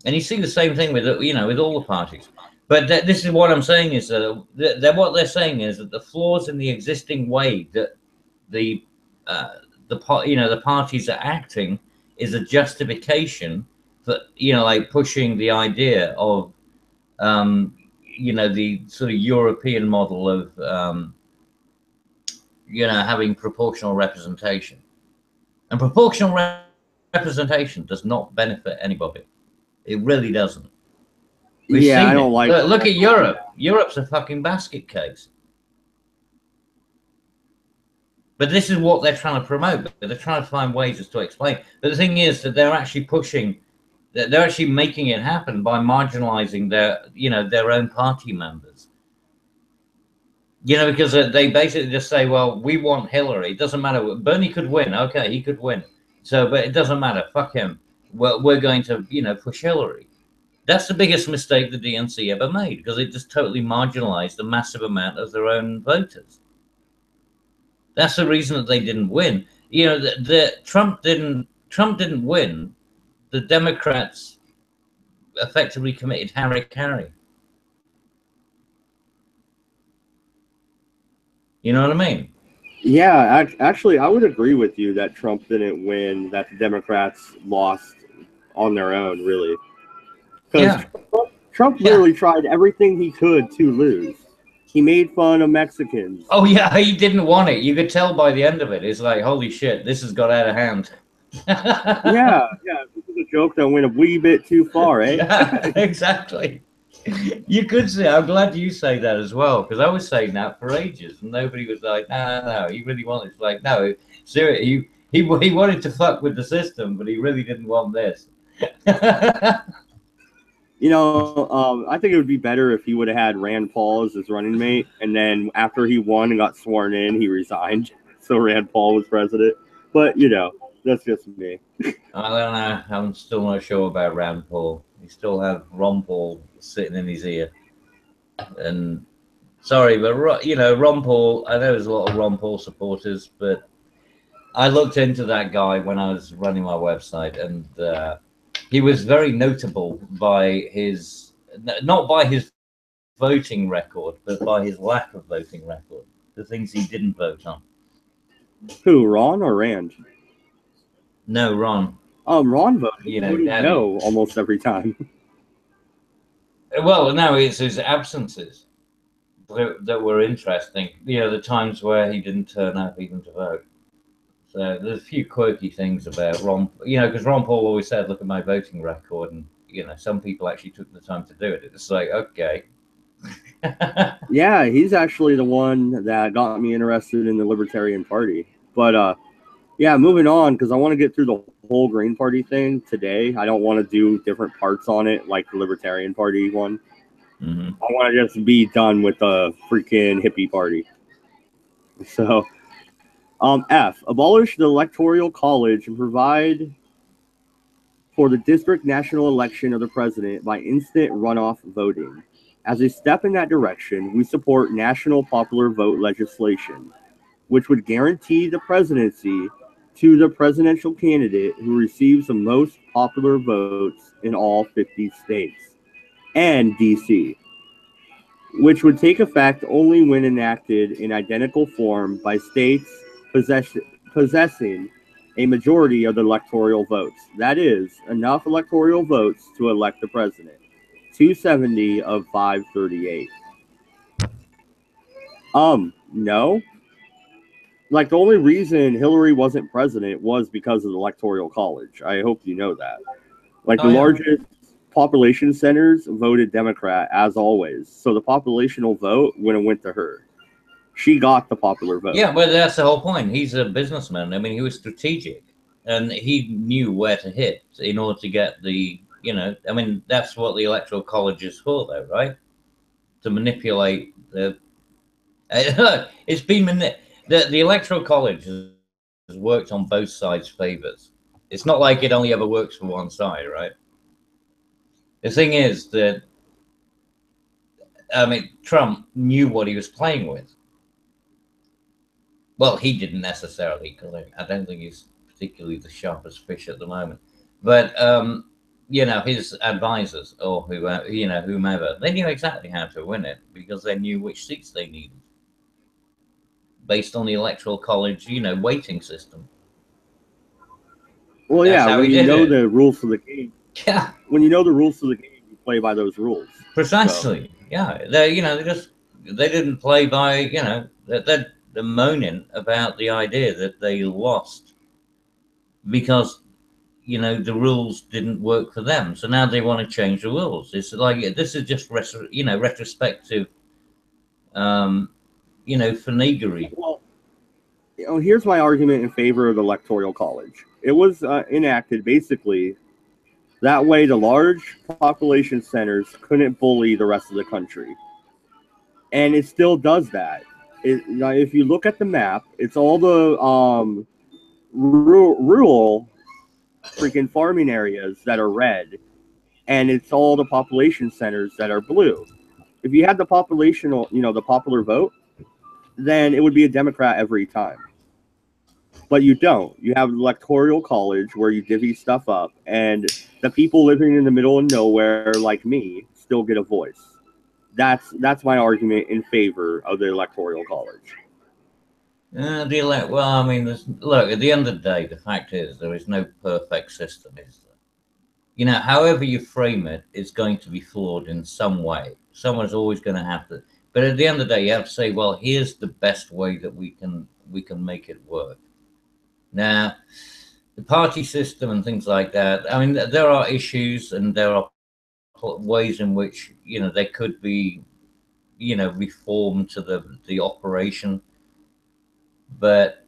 And you see the same thing with, with all the parties. But this is what I'm saying is that what they're saying is that the flaws in the existing way that the parties are acting is a justification for, like pushing the idea of, the sort of European model of, having proportional representation. And proportional representation does not benefit anybody. It really doesn't. We've seen I don't like. Look at Europe. Europe's a fucking basket case. But this is what they're trying to promote. They're trying to find ways to explain. But the thing is that they're actually pushing. They're actually making it happen by marginalizing their own party members. Because they basically just say, well, we want Hillary. It doesn't matter. Bernie could win. Okay, he could win. So, but it doesn't matter. Fuck him. We're going to, push Hillary. That's the biggest mistake the DNC ever made, because it just totally marginalized a massive amount of their own voters. That's the reason that they didn't win. Trump didn't win. The Democrats effectively committed hara-kiri. You know what I mean? Yeah, actually, I would agree with you that Trump didn't win, that the Democrats lost on their own, really. Because Trump literally tried everything he could to lose. He made fun of Mexicans. Oh, yeah, he didn't want it. You could tell by the end of it. It's like, holy shit, this has got out of hand. yeah, this is a joke that went a wee bit too far, eh? Yeah, exactly. You could say, I'm glad you say that as well, because I was saying that for ages, and nobody was like, no, he really wanted. It's like, no, seriously, he wanted to fuck with the system, but he really didn't want this. I think it would be better if he would have had Rand Paul as his running mate, and then after he won and got sworn in, he resigned, so Rand Paul was president. But, that's just me. I don't know. I'm still not sure about Rand Paul. He still has Ron Paul sitting in his ear. And sorry, but Ron Paul, I know there's a lot of Ron Paul supporters, but I looked into that guy when I was running my website, and he was very notable by not by his voting record, but by his lack of voting record, the things he didn't vote on. Who, Ron or Rand? No, Ron. Ron voted. No, almost every time. Well, no, it's his absences that were interesting. The times where he didn't turn up even to vote. So there's a few quirky things about Ron. Because Ron Paul always said, "Look at my voting record," and some people actually took the time to do it. It's like, okay. Yeah, he's actually the one that got me interested in the Libertarian Party. But yeah, moving on, because I want to get through the whole Green Party thing today. I don't want to do different parts on it like the Libertarian Party one. Mm-hmm. I want to just be done with the freaking hippie party. So, F, abolish the Electoral College and provide for the district national election of the president by instant runoff voting. As a step in that direction, we support national popular vote legislation, which would guarantee the presidency to the presidential candidate who receives the most popular votes in all 50 states and DC, which would take effect only when enacted in identical form by states possessing a majority of the electoral votes. That is, enough electoral votes to elect the president. 270 of 538. No. Like, the only reason Hillary wasn't president was because of the Electoral College. I hope you know that. Like, the largest population centers voted Democrat, as always. So the populational vote went to her. She got the popular vote. Yeah, well, that's the whole point. He's a businessman. I mean, he was strategic, and he knew where to hit in order to get the, I mean, that's what the Electoral College is for, though, right? To manipulate the... It's been... The Electoral College has worked on both sides' favors. It's not like it only ever works for one side, right? The thing is that I mean, Trump knew what he was playing with. Well, he didn't necessarily, because I don't think he's particularly the sharpest fish at the moment. But you know, his advisors or whomever, they knew exactly how to win it because they knew which seats they needed based on the electoral college, weighting system. Well, That's yeah, how when he you did know it. the rules of the game, Yeah, when you know the rules of the game, you play by those rules. precisely. Yeah, they didn't play by, they're moaning about the idea that they lost because the rules didn't work for them. So now they want to change the rules. It's like this is just retrospective, finaglery. Well, here's my argument in favor of the electoral college. It was enacted basically that way the large population centers couldn't bully the rest of the country, and it still does that. If you look at the map, it's all the rural freaking farming areas that are red, and it's all the population centers that are blue. If you had the the popular vote, then it would be a Democrat every time. But you don't. You have an electoral college where you divvy stuff up, and the people living in the middle of nowhere, like me, still get a voice. That's my argument in favor of the electoral college. Well, I mean, look, at the end of the day, the fact is there is no perfect system, is there? However you frame it, it's going to be flawed in some way. Someone's always going to have to. But at the end of the day, you have to say, well, here's the best way that we can make it work. Now, the party system and things like that. I mean, there are issues and there are ways in which they could be, reformed to the operation. But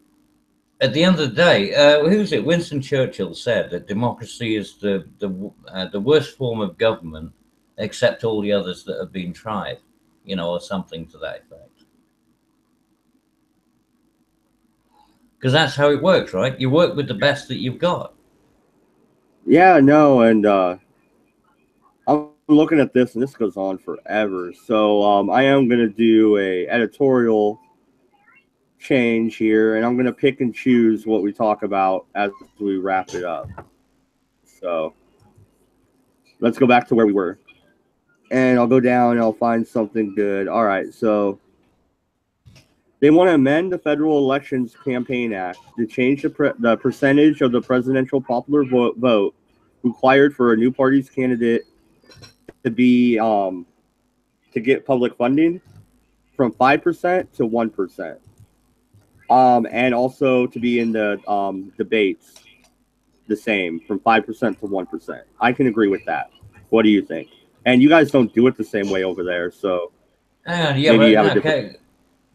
at the end of the day, who's it? Winston Churchill said that democracy is the worst form of government, except all the others that have been tried, or something to that effect. Because that's how it works, right? You work with the best that you've got. Yeah, no, and I'm looking at this, and this goes on forever. So I am going to do a editorial change here, and I'm going to pick and choose what we talk about as we wrap it up. So let's go back to where we were, and I'll go down and I'll find something good. All right, so they want to amend the Federal Elections Campaign Act to change the percentage of the presidential popular vote required for a new party's candidate to be to get public funding from 5% to 1%. And also to be in the debates the same from 5% to 1%. I can agree with that. What do you think? And you guys don't do it the same way over there, so yeah, maybe you have a okay. different.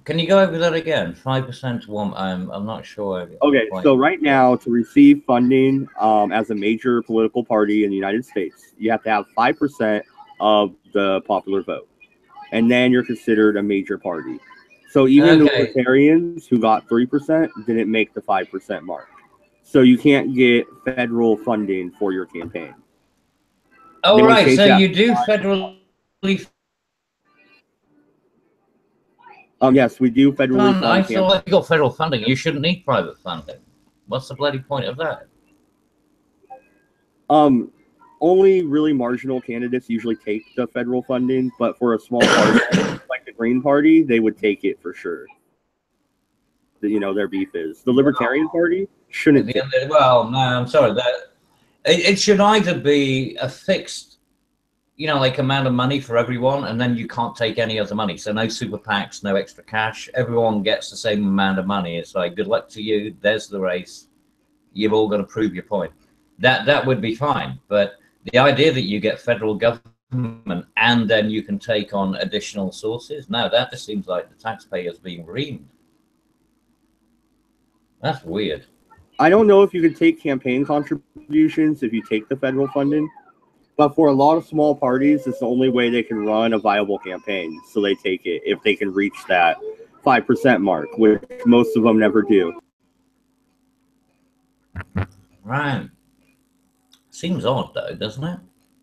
Can you go over that again? 5% to 1. I'm not sure. Okay, so right now to receive funding as a major political party in the United States, you have to have 5% of the popular vote, and then you're considered a major party. So even the Libertarians who got 3% didn't make the 5% mark. So you can't get federal funding for your campaign. Oh, right. So you do federally. Yes, we do federally fund. I feel like you got federal funding. You shouldn't need private funding. What's the bloody point of that? Only really marginal candidates usually take the federal funding, but for a small party like the Green Party, they would take it for sure. Their beef is the Libertarian Party shouldn't. Well, no, I'm sorry. That it should either be a fixed, like amount of money for everyone, and then you can't take any other money. So no super PACs, no extra cash. Everyone gets the same amount of money. It's like, good luck to you. There's the race. You've all got to prove your point. That would be fine. But the idea that you get federal government and then you can take on additional sources, no, that just seems like the taxpayers being reamed. That's weird. I don't know if you could take campaign contributions if you take the federal funding, but for a lot of small parties, it's the only way they can run a viable campaign. So they take it if they can reach that 5% mark, which most of them never do. Right. Seems odd, though, doesn't it?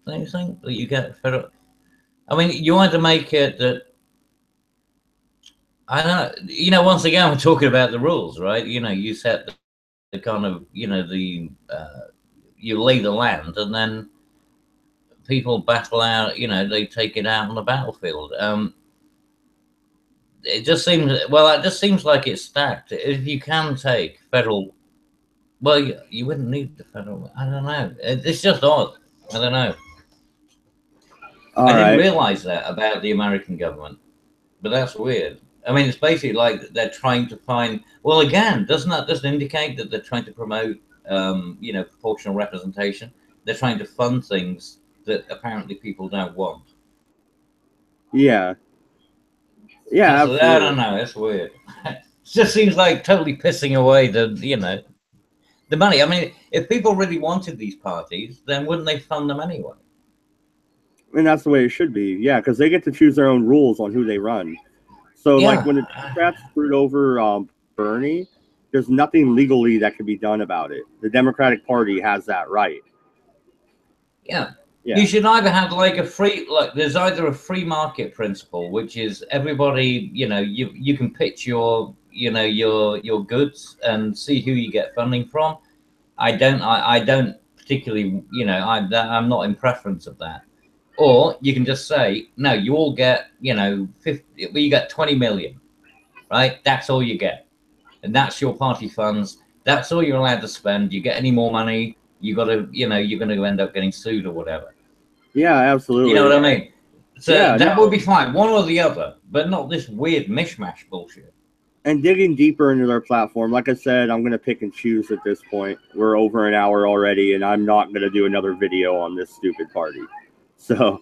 Don't you think that you get federal? I mean, you want to make it that, I don't know, you know, once again, we're talking about the rules, right? You know, you set the kind of, you know, you lay the land, and then people battle out, you know, they take it out on the battlefield. It just seems, well, it just seems like it's stacked. If you can take federal, well, you wouldn't need the federal, I don't know. It's just odd. I don't know. All I didn't right. realize that about the American government, but that's weird. I mean, it's basically like they're trying to find, well, again, doesn't that just indicate that they're trying to promote, you know, proportional representation? They're trying to fund things that apparently people don't want. Yeah. Yeah, So, absolutely. I don't know. It's weird. It just seems like totally pissing away the, you know, the money. I mean, if people really wanted these parties, then wouldn't they fund them anyway? And that's the way it should be. Yeah, because they get to choose their own rules on who they run. So, Yeah. like, when the Democrats screwed over Bernie, there's nothing legally that can be done about it. The Democratic Party has that right. Yeah. Yeah. You should either have like a free, like there's either a free market principle, which is everybody, you know, you can pitch your, you know, your goods and see who you get funding from. I don't particularly, you know, I'm not in preference of that. Or you can just say, no, you all get, you know, 50, well, you get 20 million, right? That's all you get. And that's your party funds. That's all you're allowed to spend. You get any more money, you got to, you know, you're going to end up getting sued or whatever. Yeah, absolutely. You know what I mean? So Yeah, that no. would be fine, one or the other, but not this weird mishmash bullshit. And digging deeper into their platform, like I said, I'm going to pick and choose at this point. We're over an hour already, and I'm not going to do another video on this stupid party. So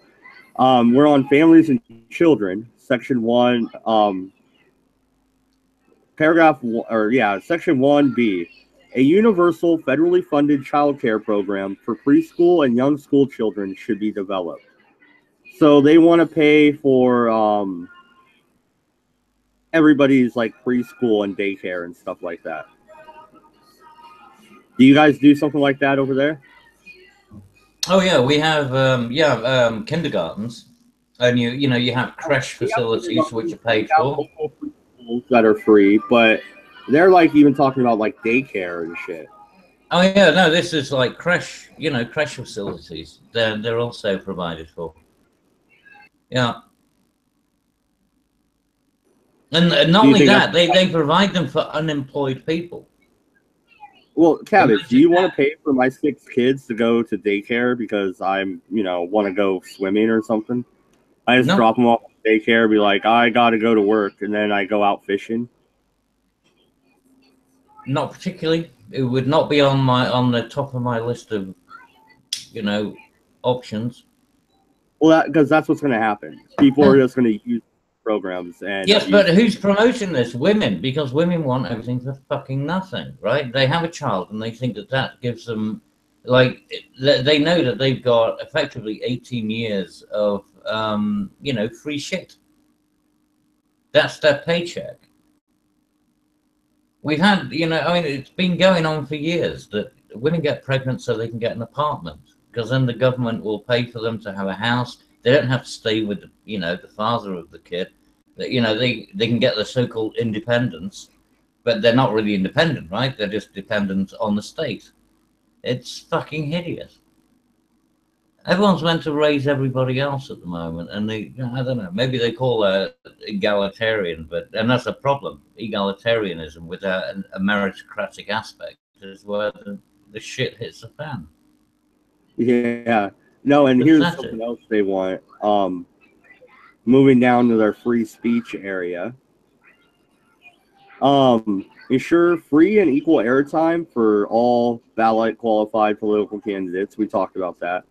we're on families and children, section 1, paragraph 1, or yeah, section 1B. A universal federally funded child care program for preschool and young school children should be developed. So they want to pay for everybody's like preschool and daycare and stuff like that. Do you guys do something like that over there? Oh yeah, we have kindergartens, and you know you have creche facilities which are paid for. That are free, but they're like even talking about like daycare and shit. Oh yeah, no, this is like creche, you know, creche facilities. They're also provided for. Yeah. And not only that, they provide them for unemployed people. Well, Cabbage, do you want to pay for my 6 kids to go to daycare because I'm, you know, want to go swimming or something? I just drop them off at daycare, be like, I got to go to work, and then I go out fishing. Not particularly. It would not be on the top of my list of, you know, options. Well, because that's what's going to happen. People are just going to use programs and yes, but who's promoting this? Women, because women want everything for fucking nothing, right? They have a child and they think that that gives them, like, they know that they've got effectively 18 years of, you know, free shit. That's their paycheck. We've had, you know, I mean, it's been going on for years that women get pregnant so they can get an apartment, because then the government will pay for them to have a house. They don't have to stay with, you know, the father of the kid. You know, they can get the so-called independence, but they're not really independent, right? They're just dependent on the state. It's fucking hideous. Everyone's meant to raise everybody else at the moment, and they, I don't know, maybe they call that egalitarian, and that's a problem. Egalitarianism without a meritocratic aspect is where the shit hits the fan. Yeah. No, and here's something else they want. Moving down to their free speech area. Ensure free and equal airtime for all ballot qualified political candidates. We talked about that.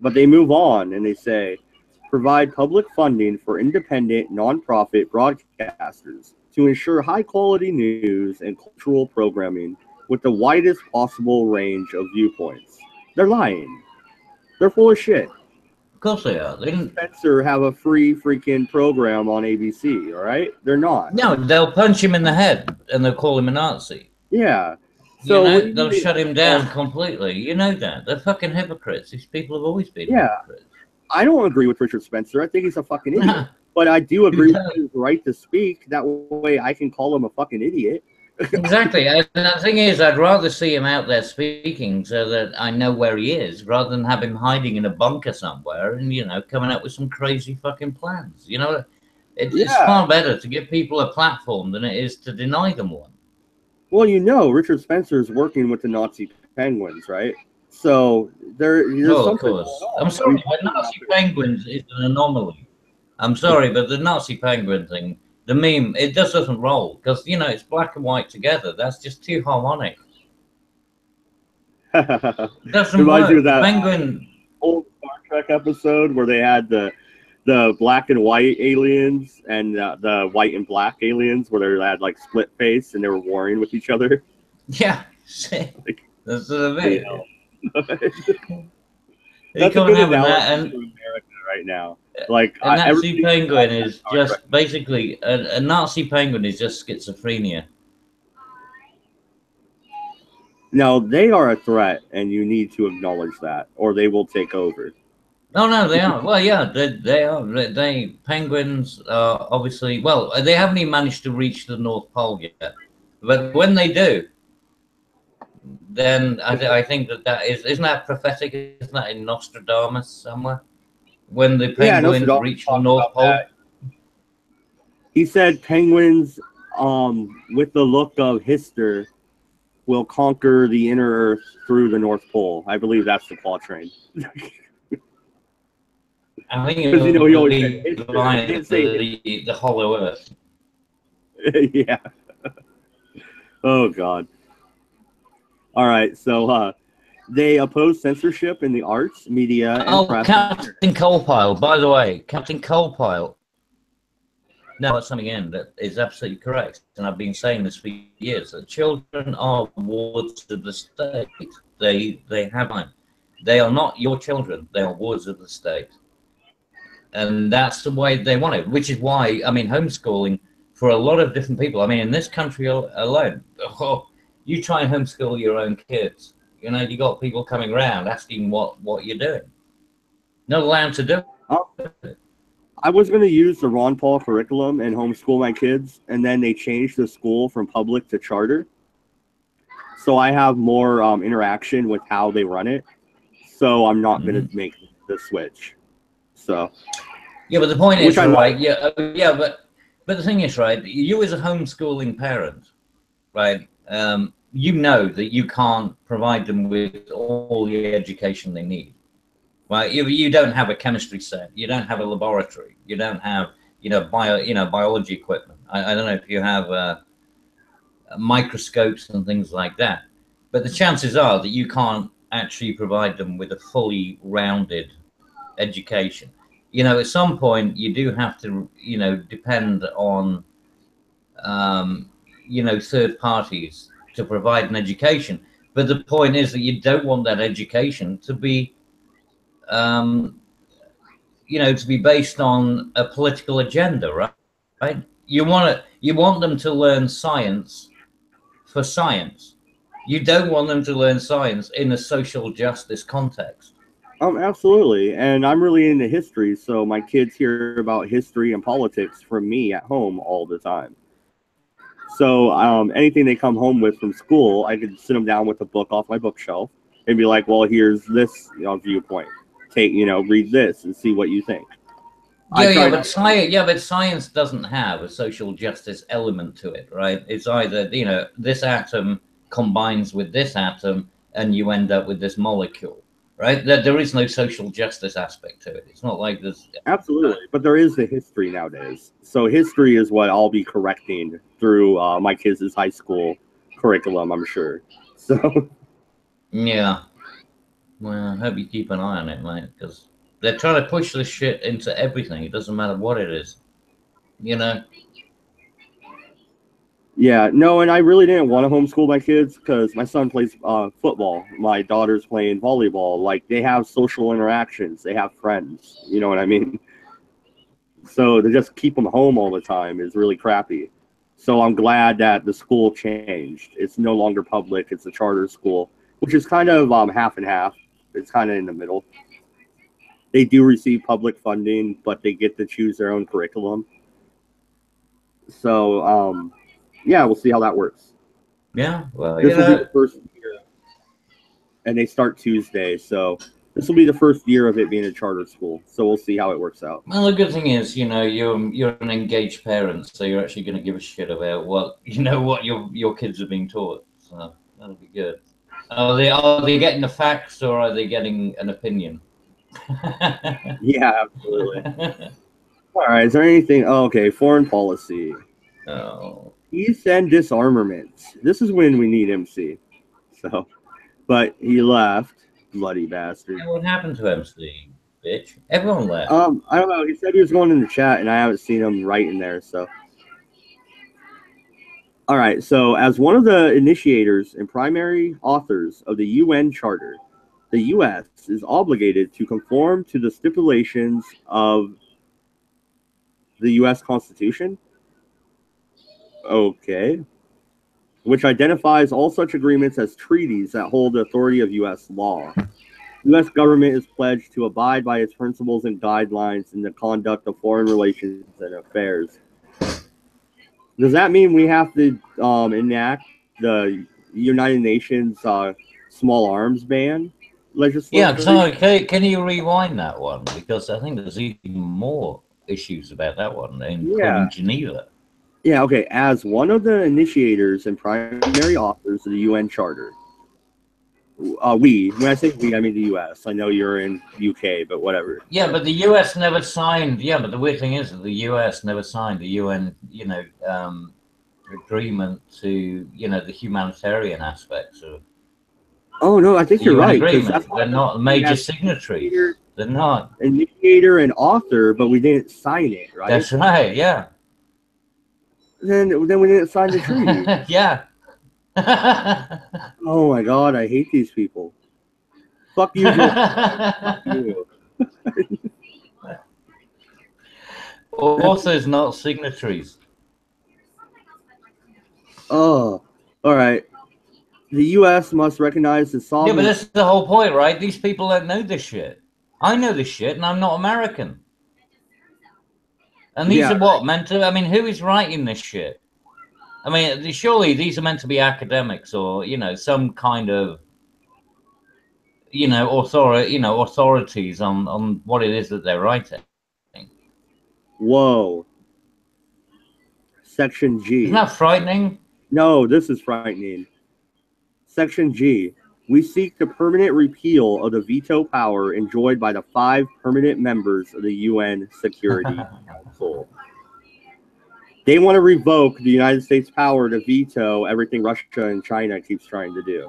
But they move on and they say, provide public funding for independent nonprofit broadcasters to ensure high quality news and cultural programming with the widest possible range of viewpoints. They're lying. They're full of shit. Of course they are. They didn't Spencer have a free freaking program on ABC, all right? They're not. No, they'll punch him in the head and they'll call him a Nazi. Yeah. So you know, they'll shut him down completely. You know that. They're fucking hypocrites. These people have always been hypocrites. I don't agree with Richard Spencer. I think he's a fucking idiot. But I do agree with his right to speak. That way I can call him a fucking idiot. Exactly. And the thing is, I'd rather see him out there speaking so that I know where he is, rather than have him hiding in a bunker somewhere and, you know, coming up with some crazy fucking plans. You know, it's far better to give people a platform than it is to deny them one. Well, you know, Richard Spencer is working with the Nazi Penguins, right? So there's Oh, of something course. going on. I'm sorry, but Nazi Penguins is an anomaly. I'm sorry, but the Nazi Penguin thing, the meme, it just doesn't roll because, you know, it's black and white together. That's just too harmonic. Doesn't Reminds you work. of that Penguin. old Star Trek episode where they had the black and white aliens and the white and black aliens where they had like split face and they were warring with each other. Yeah. That's what I mean. That's a good analogy to America right now. Like a Nazi penguin is just basically a Nazi penguin is just schizophrenia. Now they are a threat, and you need to acknowledge that, or they will take over. No, they are. Well, yeah, they are. They penguins are obviously. Well, they haven't even managed to reach the North Pole yet, but when they do, then I think that isn't that prophetic? Isn't that in Nostradamus somewhere? When the penguins reach the North Pole. That. He said penguins, with the look of Hister, will conquer the inner Earth through the North Pole. I believe that's the quatrain. I think because you know he always said the hollow Earth. Yeah. Oh God. All right, so they oppose censorship in the arts, media, and press. Captain Coalpile, by the way, Captain Coalpile. No, that's something in that is absolutely correct, and I've been saying this for years. That children are wards of the state. They have mine. They are not your children. They are wards of the state, and that's the way they want it. Which is why, I mean, homeschooling for a lot of different people. I mean, in this country alone. Oh, you try and homeschool your own kids. You know, you got people coming around asking what you're doing. Not allowed to do it. I was going to use the Ron Paul curriculum and homeschool my kids, and then they changed the school from public to charter. So I have more interaction with how they run it. So I'm not going to make the switch. So. Yeah, but the point is, right? Yeah, but the thing is, right? You as a homeschooling parent, right? You know that you can't provide them with all the education they need, right? You don't have a chemistry set, you don't have a laboratory, you don't have biology equipment. I don't know if you have microscopes and things like that, but the chances are that you can't actually provide them with a fully rounded education. You know, at some point you do have to, depend on, third parties to provide an education. But the point is that you don't want that education to be, to be based on a political agenda, right? You want them to learn science for science. You don't want them to learn science in a social justice context. Absolutely. And I'm really into history, so my kids hear about history and politics from me at home all the time. So anything they come home with from school, I could sit them down with a book off my bookshelf and be like, well, here's this viewpoint. Read this and see what you think. But science doesn't have a social justice element to it, right? It's either, this atom combines with this atom and you end up with this molecule, right? There is no social justice aspect to it. It's not like this. Absolutely. But there is the history nowadays. So history is what I'll be correcting through my kids' high school curriculum, I'm sure. So. Yeah. Well, I hope you keep an eye on it, mate, because they're trying to push this shit into everything. It doesn't matter what it is, Yeah, no, and I really didn't want to homeschool my kids because my son plays football. My daughter's playing volleyball. Like, they have social interactions. They have friends. You know what I mean? So to just keep them home all the time is really crappy. So I'm glad that the school changed. It's no longer public. It's a charter school, which is kind of half and half. It's kind of in the middle. they do receive public funding, but they get to choose their own curriculum. So, yeah, we'll see how that works. Yeah, well, This will be the first year, and they start Tuesday, so this will be the first year of it being a charter school. So we'll see how it works out. well, the good thing is, you're an engaged parent, so you're actually going to give a shit about what your kids are being taught. So that'll be good. Are they getting the facts, or are they getting an opinion? Yeah, absolutely. All right, is there anything? Oh, okay, foreign policy. Oh. Peace and disarmament. This is when we need MC. So, but he left, bloody bastard. Yeah, what happened to MC, bitch? Everyone left. I don't know. He said he was going in the chat, and I haven't seen him right in there. So, all right. So, as one of the initiators and primary authors of the UN Charter, the U.S. is obligated to conform to the stipulations of the U.S. Constitution. Okay. Which identifies all such agreements as treaties that hold the authority of U.S. law. The U.S. government is pledged to abide by its principles and guidelines in the conduct of foreign relations and affairs. Does that mean we have to enact the United Nations small arms ban legislation? Yeah, so can you rewind that one? Because I think there's even more issues about that one, including Geneva. Yeah, okay. As one of the initiators and primary authors of the UN Charter, when I say we, I mean the U.S. I know you're in UK, but whatever. Yeah, but the U.S. never signed. Yeah, but the weird thing is that the U.S. never signed the UN, agreement to, the humanitarian aspects of. Oh no, I think you're right. They're not major signatories. They're not initiator and author, but we didn't sign it, right? That's right. Yeah. Then we didn't sign the treaty. Yeah. Oh my God, I hate these people. Fuck you. Fuck you. Authors, not signatories. Oh, all right. The U.S. must recognize the sovereign. Yeah, but that's the whole point, right? These people don't know this shit. I know this shit, and I'm not American. And these are what meant to. I mean, who is writing this shit? I mean, surely these are meant to be academics or some kind of authorities on what it is that they're writing. Whoa. Section G. Isn't that frightening? No, this is frightening. Section G. We seek the permanent repeal of the veto power enjoyed by the 5 permanent members of the UN Security Council. They want to revoke the United States power to veto everything Russia and China keeps trying to do.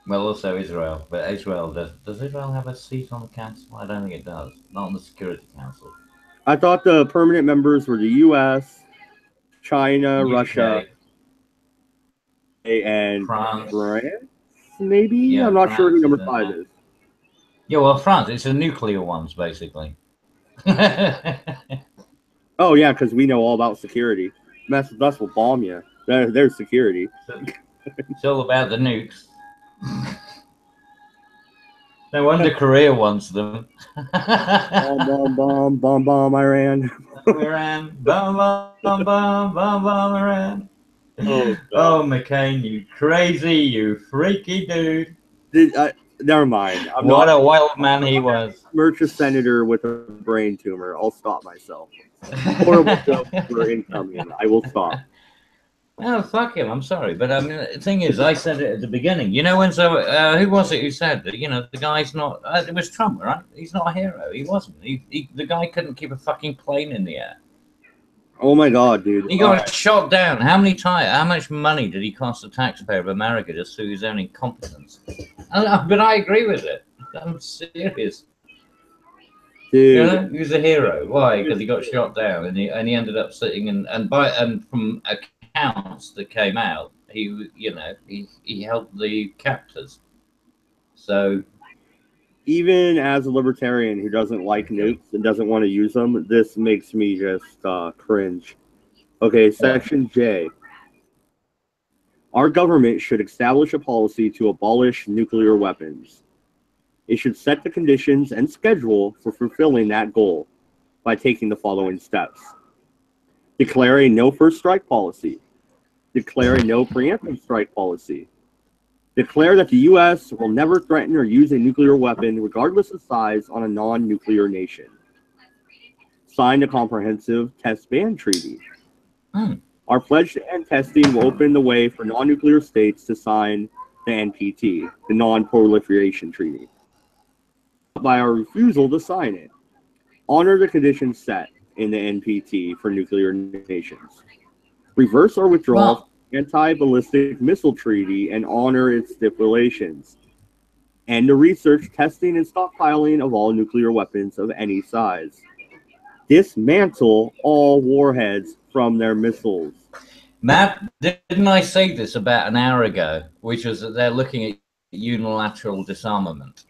Well, also Israel. But Israel, does Israel have a seat on the council? I don't think it does. Not on the Security Council. I thought the permanent members were the U.S., China, UK, Russia, and France, maybe? Yeah, I'm not sure who number 5 is. Yeah, well, France. It's the nuclear ones, basically. Oh, yeah, because we know all about security. Mess with us will bomb you. There's security. It's all about the nukes. No wonder Korea wants them. Bomb, Iran. Iran. Bomb, Iran. Oh, McCain, you crazy, you freaky dude. Never mind. What a wild man he was. Merch a senator with a brain tumor. I'll stop myself. Horrible joke for incoming. I will stop. Well, fuck him. I'm sorry, but I mean, the thing is, I said it at the beginning. Who was it who said that? The guy's not. It was Trump, right? He's not a hero. He wasn't. The guy couldn't keep a fucking plane in the air. Oh my God, dude! He got shot down. How many times? How much money did he cost the taxpayer of America just through his own incompetence? But I agree with it. I'm serious. Dude, he was a hero. Why? Because he got shot down, and he ended up sitting and from accounts that came out, he helped the captors. So even as a libertarian who doesn't like nukes and doesn't want to use them, this makes me just cringe. Okay, Section J. Our government should establish a policy to abolish nuclear weapons. It should set the conditions and schedule for fulfilling that goal by taking the following steps. Declare a no first strike policy. Declare a no preemptive strike policy. Declare that the U.S. will never threaten or use a nuclear weapon, regardless of size, on a non-nuclear nation. Sign the Comprehensive Test Ban Treaty. Our pledge to end testing will open the way for non-nuclear states to sign the NPT, the Non-Proliferation Treaty. By our refusal to sign it, honor the conditions set in the NPT for nuclear nations. Reverse or withdraw from the Anti-Ballistic Missile Treaty and honor its stipulations. End the research, testing, and stockpiling of all nuclear weapons of any size. Dismantle all warheads from their missiles. Matt, didn't I say this about an hour ago, which was that they're looking at unilateral disarmament?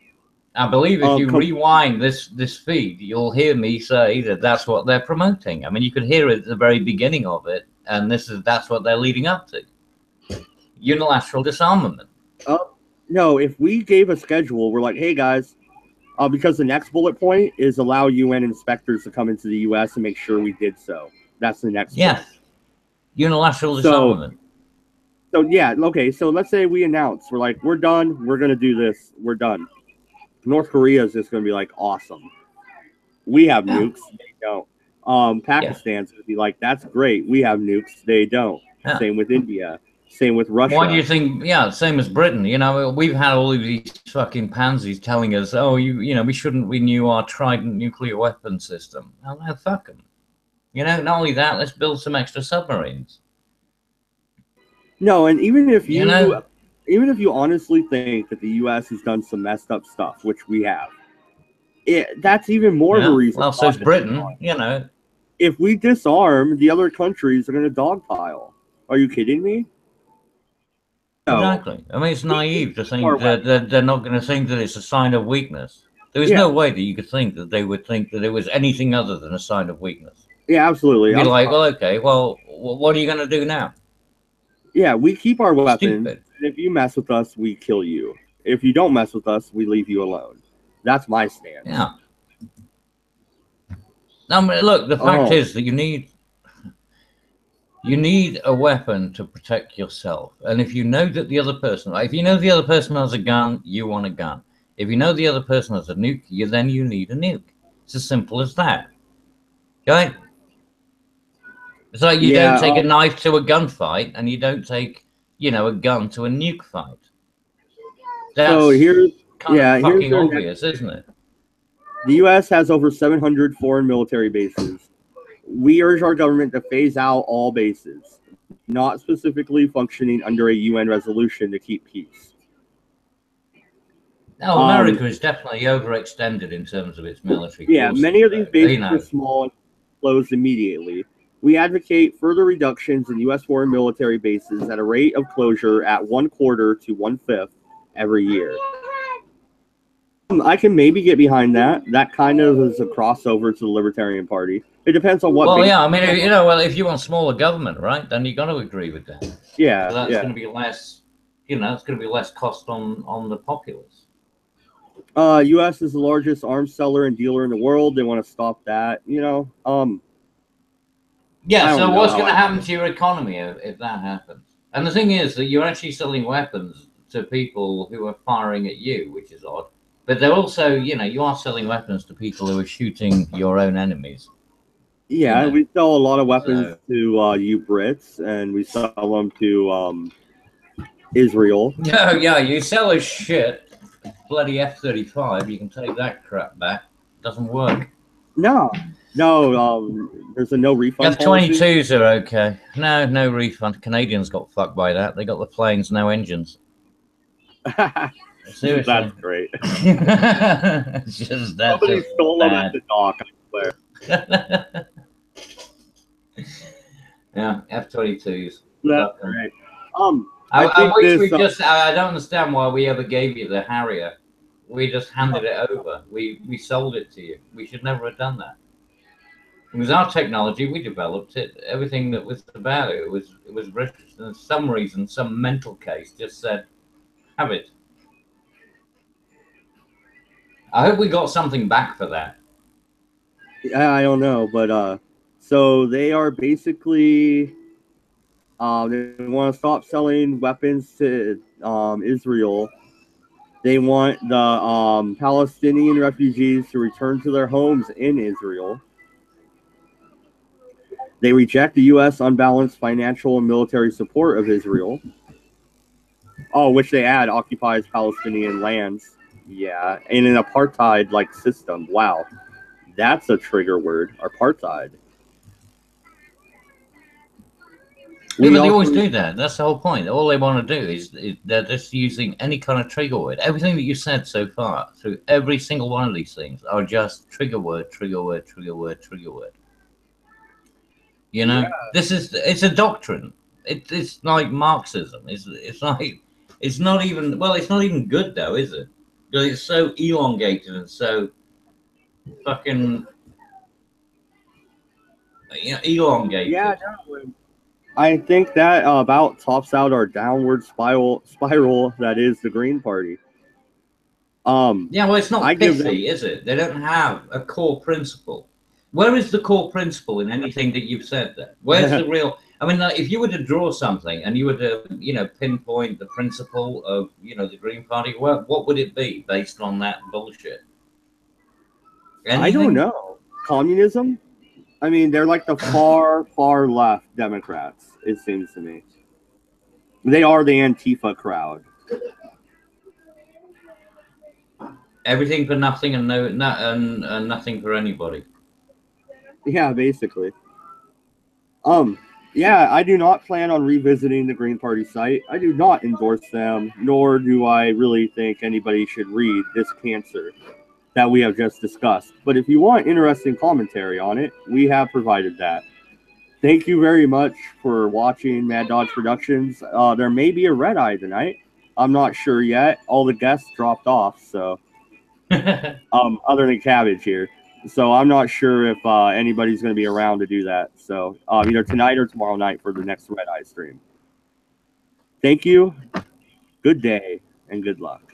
I believe if you rewind this feed, you'll hear me say that that's what they're promoting. I mean, you could hear it at the very beginning of it, and that's what they're leading up to. Unilateral disarmament. No, if we gave a schedule, we're like, hey guys, because the next bullet point is allow UN inspectors to come into the U.S. and make sure we did so. That's the next one. Unilateral disarmament. So yeah, okay, so let's say we announce, we're like, we're done, we're going to do this, we're done. North Korea is just going to be like, awesome. We have nukes, they don't. Pakistan's going to be like, that's great, we have nukes, they don't. Same with India. Same with Russia. Why do you think? Yeah, same as Britain. You know, we've had all of these fucking pansies telling us, oh, you know, we shouldn't renew our Trident nuclear weapon system. Well, no, fuck them. You know, not only that, let's build some extra submarines. No, and even if you honestly think that the U.S. has done some messed up stuff, which we have, that's even more of a reason. Well, so's Britain. You know, if we disarm, the other countries are going to dogpile. Are you kidding me? No. Exactly. I mean, it's naive to think that they're not going to think that it's a sign of weakness. There is no way that you could think that they would think that it was anything other than a sign of weakness. Yeah, absolutely. You'd be like, well, okay, well, what are you going to do now? Yeah, we keep our weapons. And if you mess with us, we kill you. If you don't mess with us, we leave you alone. That's my stance. Yeah. I mean, look, the fact is that you need a weapon to protect yourself. And if you know that the other person, like if you know the other person has a gun, you want a gun. If you know the other person has a nuke, then you need a nuke. It's as simple as that. Okay? It's like you don't take a knife to a gunfight, and you don't take, you know, a gun to a nuke fight. That's kind of fucking obvious, isn't it? The U.S. has over 700 foreign military bases. We urge our government to phase out all bases, not specifically functioning under a UN resolution to keep peace. No, America is definitely overextended in terms of its military. Yeah, many of these bases are small and closed immediately. We advocate further reductions in U.S. foreign military bases at a rate of closure at 1/4 to 1/5 every year. I can maybe get behind that. That kind of is a crossover to the Libertarian Party. It depends on what. Well, yeah, I mean, you know, well, if you want smaller government, right, then you got to agree with that. Yeah, so that's going to be less. You know, it's going to be less cost on the populace. U.S. is the largest arms seller and dealer in the world. They want to stop that. You know. Yeah. So what's going to happen to your economy if that happens? And the thing is that you're actually selling weapons to people who are firing at you, which is odd. But they're also, you know, you are selling weapons to people who are shooting your own enemies. Yeah, you know? We sell a lot of weapons to you Brits, and we sell them to Israel. Yeah, you sell a shit. Bloody F-35, you can take that crap back. Doesn't work. No, there's a no refund. F-22s are okay. No refund. Canadians got fucked by that. They got the planes, no engines. Seriously. That's great. It's just that. Somebody stole them at the dock, I swear. Yeah, F-22s. That's great. I wish we I don't understand why we ever gave you the Harrier. We just handed it over. We sold it to you. We should never have done that. It was our technology. We developed it. Everything that was about it was British. And for some reason, some mental case just said, have it. I hope we got something back for that. I don't know, but so they are basically they want to stop selling weapons to Israel. They want the Palestinian refugees to return to their homes in Israel. They reject the U.S. unbalanced financial and military support of Israel. Oh, which they add occupies Palestinian lands. Yeah, in an apartheid-like system. Wow, that's a trigger word. Apartheid. Yeah, but they always do that. That's the whole point. All they want to do is they're just using any kind of trigger word. Everything that you said so far, through every single one of these things, are just trigger word, trigger word, trigger word, trigger word. You know, it's a doctrine. It's like Marxism. It's like, it's not even, well, it's not even good though, is it? Because it's so elongated and so fucking, you know, elongated. Yeah, definitely. I think that about tops out our downward spiral that is the Green Party. Yeah, well, it's not I give pithy, is it? They don't have a core principle. Where is the core principle in anything that you've said there? Where's the real? I mean, like, if you were to draw something and you were to, you know, pinpoint the principle of, you know, the Green Party, what would it be based on that bullshit? Anything? I don't know. Communism? I mean, they're like the far left Democrats, it seems to me. They are the Antifa crowd. Everything for nothing and and nothing for anybody. Yeah, basically. Yeah, I do not plan on revisiting the Green Party site. I do not endorse them, nor do I really think anybody should read this cancer that we have just discussed. But if you want interesting commentary on it, we have provided that. Thank you very much for watching Mad Dodge Productions. There may be a red eye tonight. I'm not sure yet. All the guests dropped off, so other than Cabbage here. So I'm not sure if anybody's going to be around to do that. So either tonight or tomorrow night for the next red eye stream. Thank you. Good day and good luck.